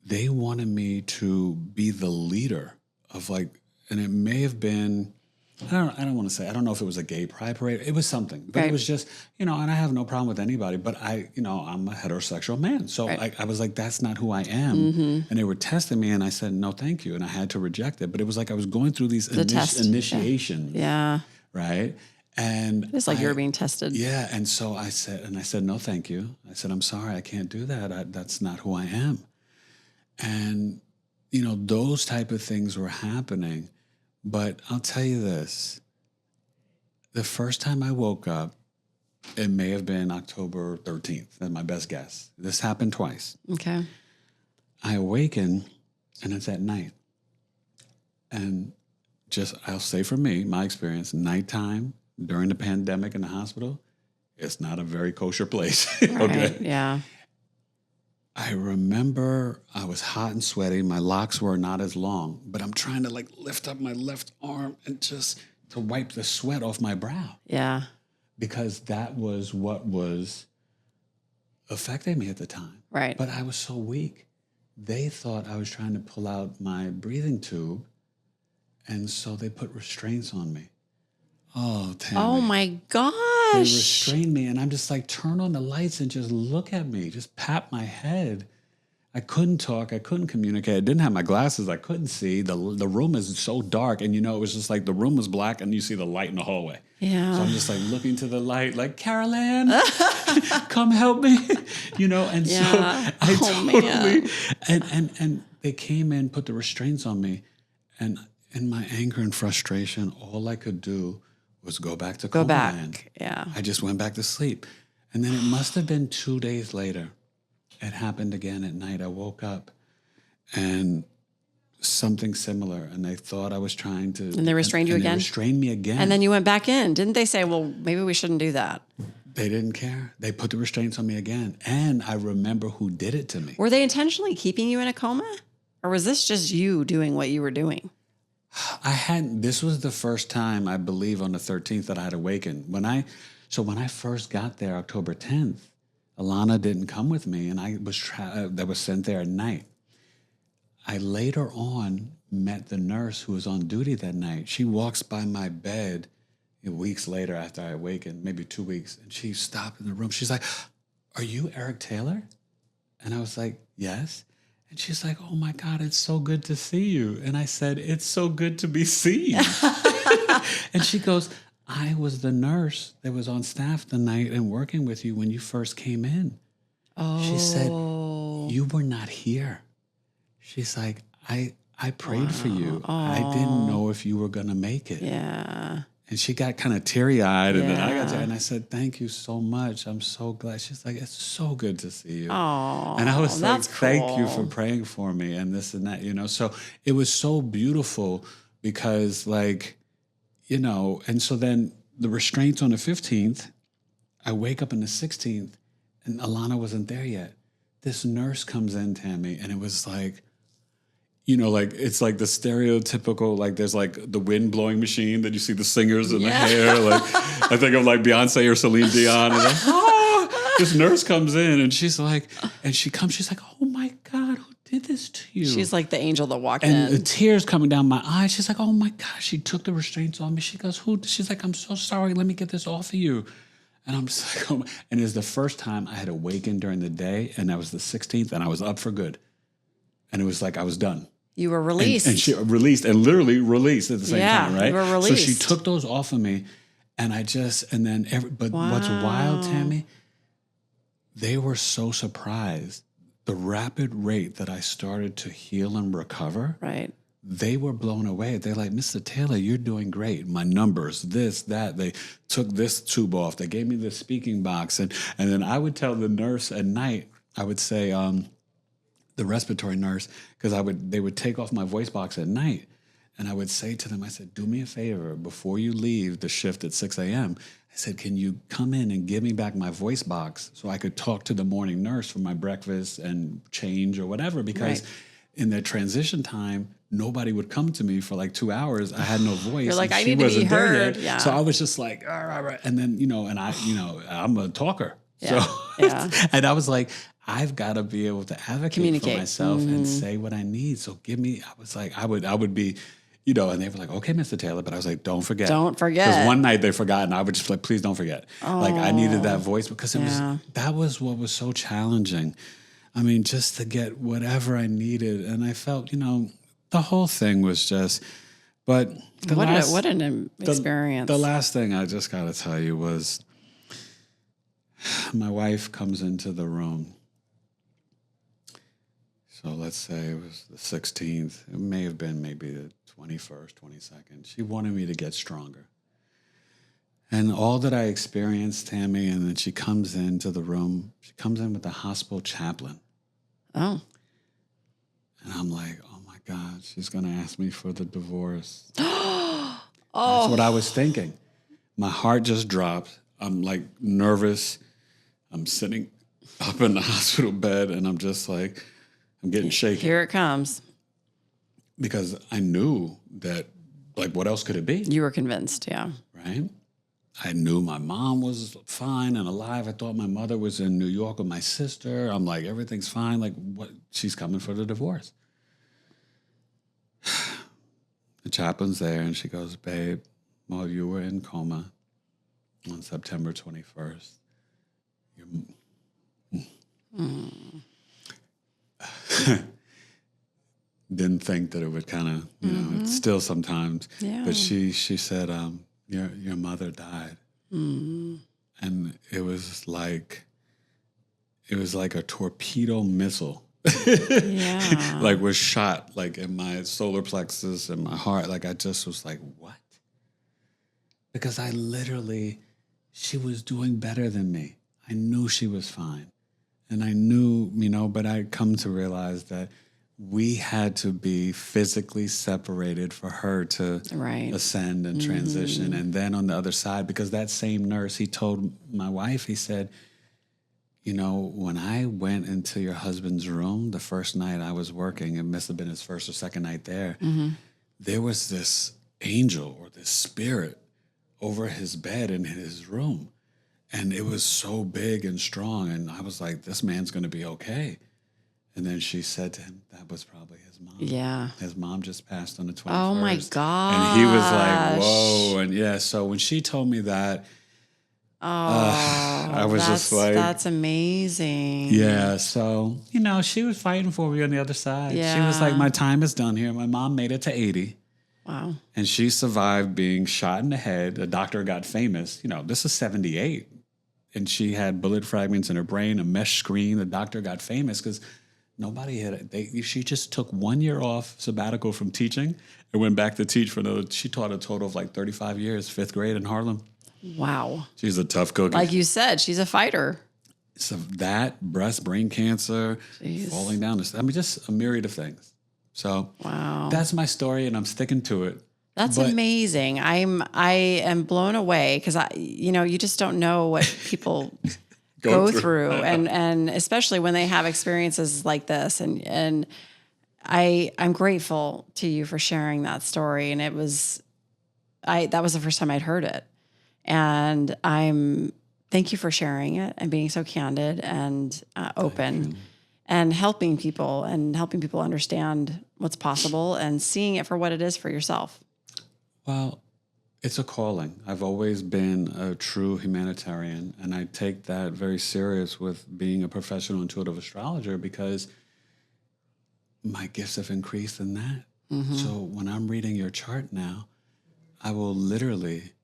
they wanted me to be the leader of like, and it may have been, I don't want to say, I don't know if it was a gay pride parade. It was something, but Right. it was just, and I have no problem with anybody, but I'm a heterosexual man. So Right. I was like, that's not who I am. Mm-hmm. And they were testing me and I said, no, thank you. And I had to reject it. But it was like I was going through these test. initiations. Yeah. Right. And It's like you were being tested. yeah. And so I said, no, thank you. I said, I'm sorry, I can't do that. That's not who I am. And, those type of things were happening. But I'll tell you this, the first time I woke up, it may have been October 13th. That's my best guess. This happened twice. Okay. I awaken and it's at night. And I'll say for me, my experience, nighttime during the pandemic in the hospital, it's not a very kosher place. Right. Okay. Yeah. I remember I was hot and sweaty. My locks were not as long, but I'm trying to like lift up my left arm and just to wipe the sweat off my brow. Yeah. Because that was what was affecting me at the time. Right. But I was so weak. They thought I was trying to pull out my breathing tube, and so they put restraints on me. Oh, Tammy. Oh my They gosh. restrained me, and I'm just like, turn on the lights and just look at me. Just pat my head. I couldn't talk. I couldn't communicate. I didn't have my glasses. I couldn't see. The room is so dark, and it was just like the room was black, and you see the light in the hallway. Yeah. So I'm just like looking to the light, like, Carol-Ann, come help me, And Yeah. so I man. and they came in, put the restraints on me, and in my anger and frustration, all I could do was go back to coma land. Yeah. I just went back to sleep. And then it must have been 2 days later. It happened again at night. I woke up and something similar. And they thought I was trying to. And they restrained you again? They restrained me again. And then you went back in. Didn't they say, well, maybe we shouldn't do that? They didn't care. They put the restraints on me again. And I remember who did it to me. Were they intentionally keeping you in a coma? Or was this just you doing what you were doing? This was the first time, I believe, on the 13th that I had awakened. When I first got there, October 10th, Alana didn't come with me, and I was sent there at night. I later on met the nurse who was on duty that night. She walks by my bed weeks later after I awakened, maybe 2 weeks, and she stopped in the room. She's like, "Are you Eric Taylor?" And I was like, "Yes." And she's like, "Oh my God, it's so good to see you." And I said, "It's so good to be seen." And she goes, "I was the nurse that was on staff the night and working with you when you first came in." Oh. She said, "You were not here." She's like, I prayed for you. I didn't know if you were going to make it. Yeah. And she got kind of teary-eyed, and then I got Yeah. there, and I said, "Thank you so much. I'm so glad." She's like, "It's so good to see you." Oh, And I was like, that's "Thank you for cool. praying for me," and this and that, So it was so beautiful because, and so then the restraints on the 15th, I wake up on the 16th, and Alana wasn't there yet. This nurse comes in, Tammy, and it was like, it's like the stereotypical, like there's like the wind blowing machine that you see the singers in the hair. Like I think of like Beyonce or Celine Dion. And this nurse comes in and she's like, she's like, "Oh my God, who did this to you?" She's like the angel that walked and the in. tears coming down my eyes. She's like, "Oh my God." She took the restraints on me. She goes, "Who?" She's like, "I'm so sorry. Let me get this off of you." And I'm just like, "Oh my." And it was the first time I had awakened during the day, and that was the 16th, and I was up for good. And it was like I was done. You were released. And she released and literally released at the same time, right? You were released. So she took those off of me, and but what's wild, Tammy, they were so surprised. The rapid rate that I started to heal and recover Right. they were blown away. They're like, Mr. Taylor, you're doing great. My numbers, this, that. They took this tube off. They gave me the speaking box. And then I would tell the nurse at night, I would say, the respiratory nurse, because they would take off my voice box at night. And I would say to them, I said, do me a favor, before you leave the shift at 6 a.m., I said, can you come in and give me back my voice box so I could talk to the morning nurse for my breakfast and change or whatever? Because in that transition time, nobody would come to me for like 2 hours. I had no voice. You're like, and I she need to be wasn't there heard. yet. Yeah. So I was just like, all right. And then, and I'm a talker. Yeah. So, and I was like, I've got to be able to advocate for myself and say what I need. So I was like, I would be, and they were like, okay, Mr. Taylor. But I was like, don't forget. Don't forget. Because one night they forgot and I would just like, please don't forget. Like I needed that voice because that was what was so challenging. I mean, just to get whatever I needed. And I felt, the whole thing was just, but what an experience. The last thing I just got to tell you was my wife comes into the room. So let's say it was the 16th. It may have been maybe the 21st, 22nd. She wanted me to get stronger. And all that I experienced, Tammy, and then she comes into the room. She comes in with the hospital chaplain. Oh. And I'm like, oh, my God, she's going to ask me for the divorce. Oh. That's what I was thinking. My heart just dropped. I'm like nervous. I'm sitting up in the hospital bed, and I'm just like, I'm getting shaky. Here it comes. Because I knew that, like, what else could it be? You were convinced, yeah. Right? I knew my mom was fine and alive. I thought my mother was in New York with my sister. I'm like, everything's fine. Like, what? She's coming for the divorce. The chaplain's there, and she goes, babe, well, you were in coma on September 21st. Didn't think that it would kind of, it's still sometimes. Yeah. But she said, your mother died. And it was like a torpedo missile. Yeah. Like was shot like in my solar plexus and my heart. Like I just was like, what? Because she was doing better than me. I knew she was fine. And I knew, but I'd come to realize that we had to be physically separated for her to ascend and transition. And then on the other side, because that same nurse, he told my wife, he said, when I went into your husband's room the first night I was working, it must have been his first or second night there, there was this angel or this spirit over his bed in his room. And it was so big and strong. And I was like, this man's going to be okay. And then she said to him, that was probably his mom. Yeah. His mom just passed on the 21st. Oh, my gosh. And he was like, whoa. And so when she told me that, I was just like. That's amazing. Yeah. So, she was fighting for me on the other side. Yeah. She was like, my time is done here. My mom made it to 80. Wow. And she survived being shot in the head. The doctor got famous. This is 78. And she had bullet fragments in her brain, a mesh screen. The doctor got famous because nobody had it. She just took 1 year off sabbatical from teaching and went back to teach for she taught a total of like 35 years, 5th grade in Harlem. Wow. She's a tough cookie. Like you said, she's a fighter. So that, brain cancer, falling down. Just a myriad of things. So that's my story, and I'm sticking to it. That's amazing. I am blown away because you just don't know what people go through and especially when they have experiences like this. And I'm grateful to you for sharing that story. And that was the first time I'd heard it. And thank you for sharing it and being so candid and open and helping people understand what's possible and seeing it for what it is for yourself. Well, it's a calling. I've always been a true humanitarian, and I take that very serious with being a professional intuitive astrologer because my gifts have increased in that. So when I'm reading your chart now, I will literally.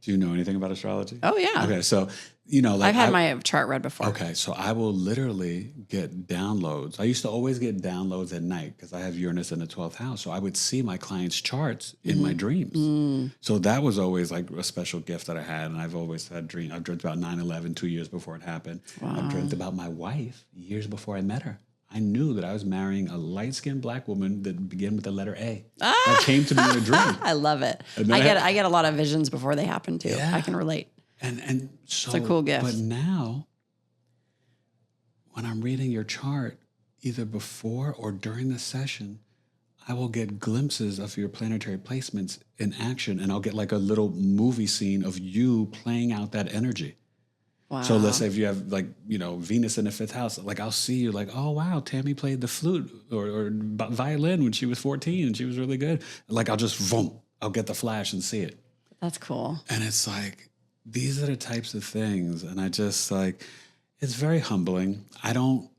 Do you know anything about astrology? Oh, yeah. Okay, so like I've had my chart read before. Okay, so I will literally get downloads. I used to always get downloads at night because I have Uranus in the 12th house. So I would see my clients' charts in my dreams. So that was always like a special gift that I had. And I've always had dreams. I've dreamt about 9/11 2 years before it happened. Wow. I've dreamt about my wife years before I met her. I knew that I was marrying a light-skinned black woman that began with the letter A. That came to me in a dream. I love it. I get a lot of visions before they happen too. Yeah. I can relate. And so, it's a cool gift. But now, when I'm reading your chart, either before or during the session, I will get glimpses of your planetary placements in action, and I'll get like a little movie scene of you playing out that energy. Wow. So let's say if you have like, Venus in the 5th house, like I'll see you like, oh, wow, Tammy played the flute or violin when she was 14 and she was really good. Like I'll get the flash and see it. That's cool. And it's like, these are the types of things. And I just like, it's very humbling. I don't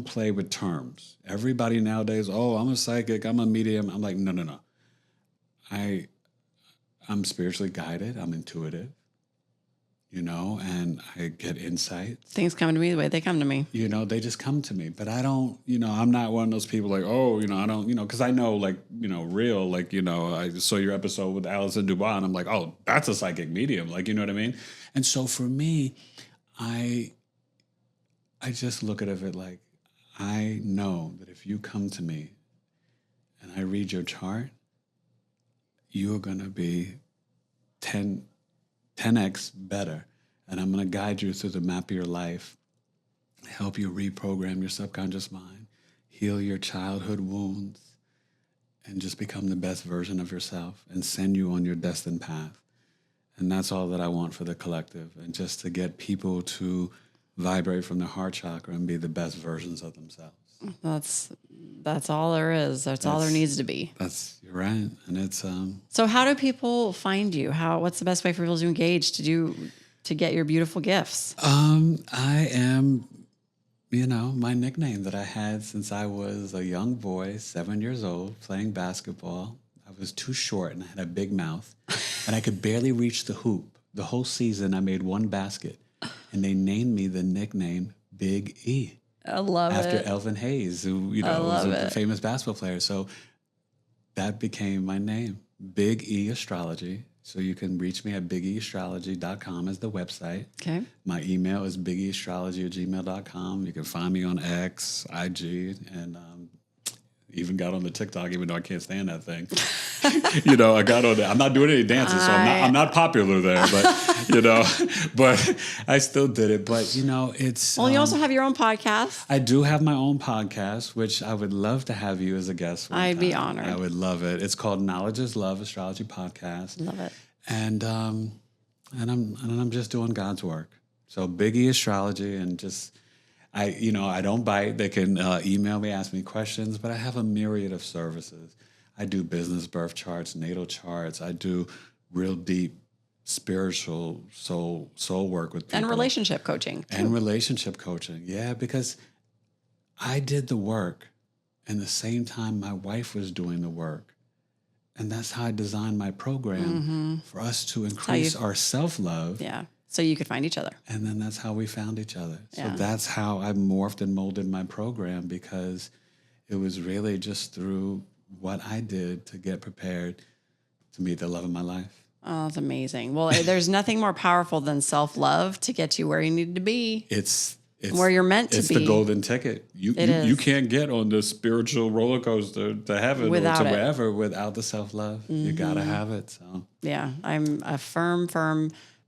play with terms. Everybody nowadays, oh, I'm a psychic, I'm a medium. I'm like, no. I'm spiritually guided. I'm intuitive, and I get insight. Things come to me the way they come to me. They just come to me. But I don't, I'm not one of those people like, oh, I don't, because I know like, real, like, I saw your episode with Alison Dubois and I'm like, oh, that's a psychic medium. Like, you know what I mean? And so for me, I just look at it like, I know that if you come to me and I read your chart, you're going to be 10x better. And I'm going to guide you through the map of your life, help you reprogram your subconscious mind, heal your childhood wounds, and just become the best version of yourself and send you on your destined path. And that's all that I want for the collective, and just to get people to vibrate from their heart chakra and be the best versions of themselves. That's all there is. That's all there needs to be. You're right. And it's So how do people find you? What's the best way for people to engage to get your beautiful gifts? I am, my nickname that I had since I was a young boy, 7 years old, playing basketball. I was too short and I had a big mouth and I could barely reach the hoop. The whole season I made one basket and they named me the nickname Big E. I love After it. Elvin Hayes, who, was a famous basketball player. So that became my name, Big E Astrology. So you can reach me at bigeastrology.com as the website. Okay. My email is bigeastrology@gmail.com. You can find me on X, IG, and even got on the TikTok, even though I can't stand that thing. I got on there. I'm not doing any dances, so I'm not popular there, but I still did it. But it's Well, you also have your own podcast. I do have my own podcast, which I would love to have you as a guest. I'd be honored. I would love it. It's called Knowledge is Love Astrology Podcast. Love it. And I'm just doing God's work. So Biggie Astrology, and just I don't bite. They can email me, ask me questions, but I have a myriad of services. I do business birth charts, natal charts. I do real deep spiritual soul work with people. And relationship coaching. And relationship coaching. Yeah, because I did the work and the same time my wife was doing the work. And that's how I designed my program, for us to increase our self-love. Yeah. So you could find each other. And then that's how we found each other. So Yeah. that's how I morphed and molded my program, because it was really just through what I did to get prepared to meet the love of my life. Oh, that's amazing. Well, there's nothing more powerful than self-love to get you where you need to be. It's where you're meant to It's be. the golden ticket. You can't get on the spiritual roller coaster to heaven or to wherever without the self-love. You got to have it. So Yeah, I'm a firm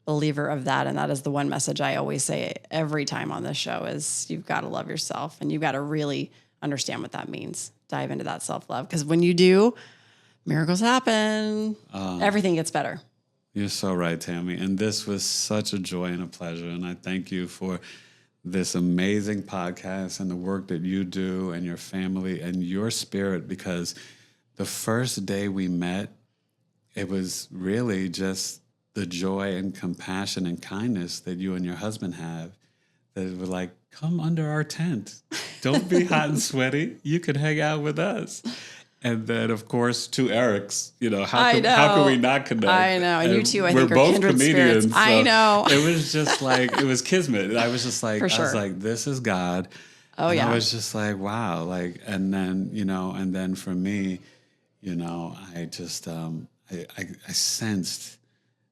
believer of that. And that is the one message I always say every time on this show is you've got to love yourself, and you've got to really understand what that means. Dive into that self-love. Because when you do, miracles happen. Everything gets better. You're so right, Tammy. And this was such a joy and a pleasure. And I thank you for this amazing podcast and the work that you do and your family and your spirit, because the first day we met, it was really just the joy and compassion and kindness that you and your husband have, that were like, come under our tent. Don't be hot and sweaty. You can hang out with us. And then, of course, two Erics. How can we not connect? I know. And you two, I think, we're are both kindred comedians. spirits. I know. It was just like, it was kismet. I was just like, For sure. I was like, this is God. Oh, and yeah. I was just like, wow. Like, and then for me, I just, I sensed,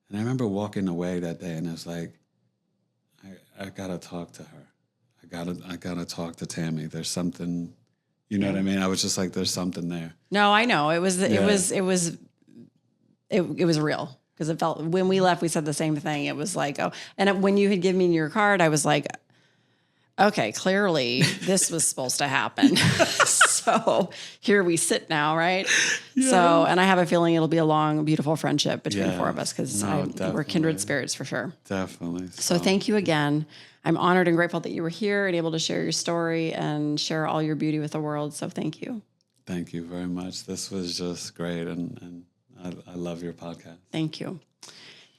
and I remember walking away that day and I was like, I gotta talk to her. I gotta talk to Tammy. There's something, you know what I mean? I was just like, there's something there. No, I know. It was real, because it felt, when we left, we said the same thing. It was like, oh, and when you had given me your card, I was like, okay, clearly this was supposed to happen. So here we sit now, right? Yeah. So, and I have a feeling it'll be a long, beautiful friendship between the four of us, because we're kindred spirits for sure. Definitely. So thank you again. I'm honored and grateful that you were here and able to share your story and share all your beauty with the world. So thank you. Thank you very much. This was just great. And I love your podcast. Thank you.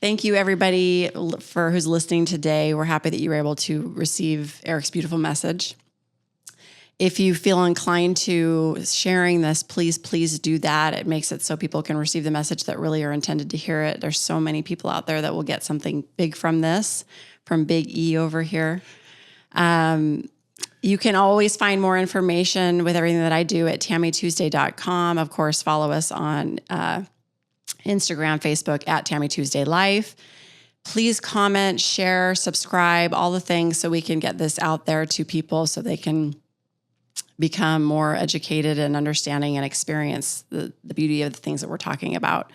Thank you, everybody, for who's listening today. We're happy that you were able to receive Eric's beautiful message. If you feel inclined to sharing this, please do that. It makes it so people can receive the message that really are intended to hear it. There's so many people out there that will get something big from this, from Big E over here. You can always find more information with everything that I do at TammyTuesday.com. Of course, follow us on Instagram, Facebook at Tammy Tuesday Life. Please comment, share, subscribe, all the things, so we can get this out there to people so they can become more educated and understanding and experience the beauty of the things that we're talking about.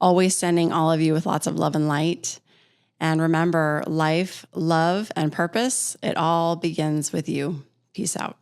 Always sending all of you with lots of love and light. And remember, life, love, and purpose, it all begins with you. Peace out.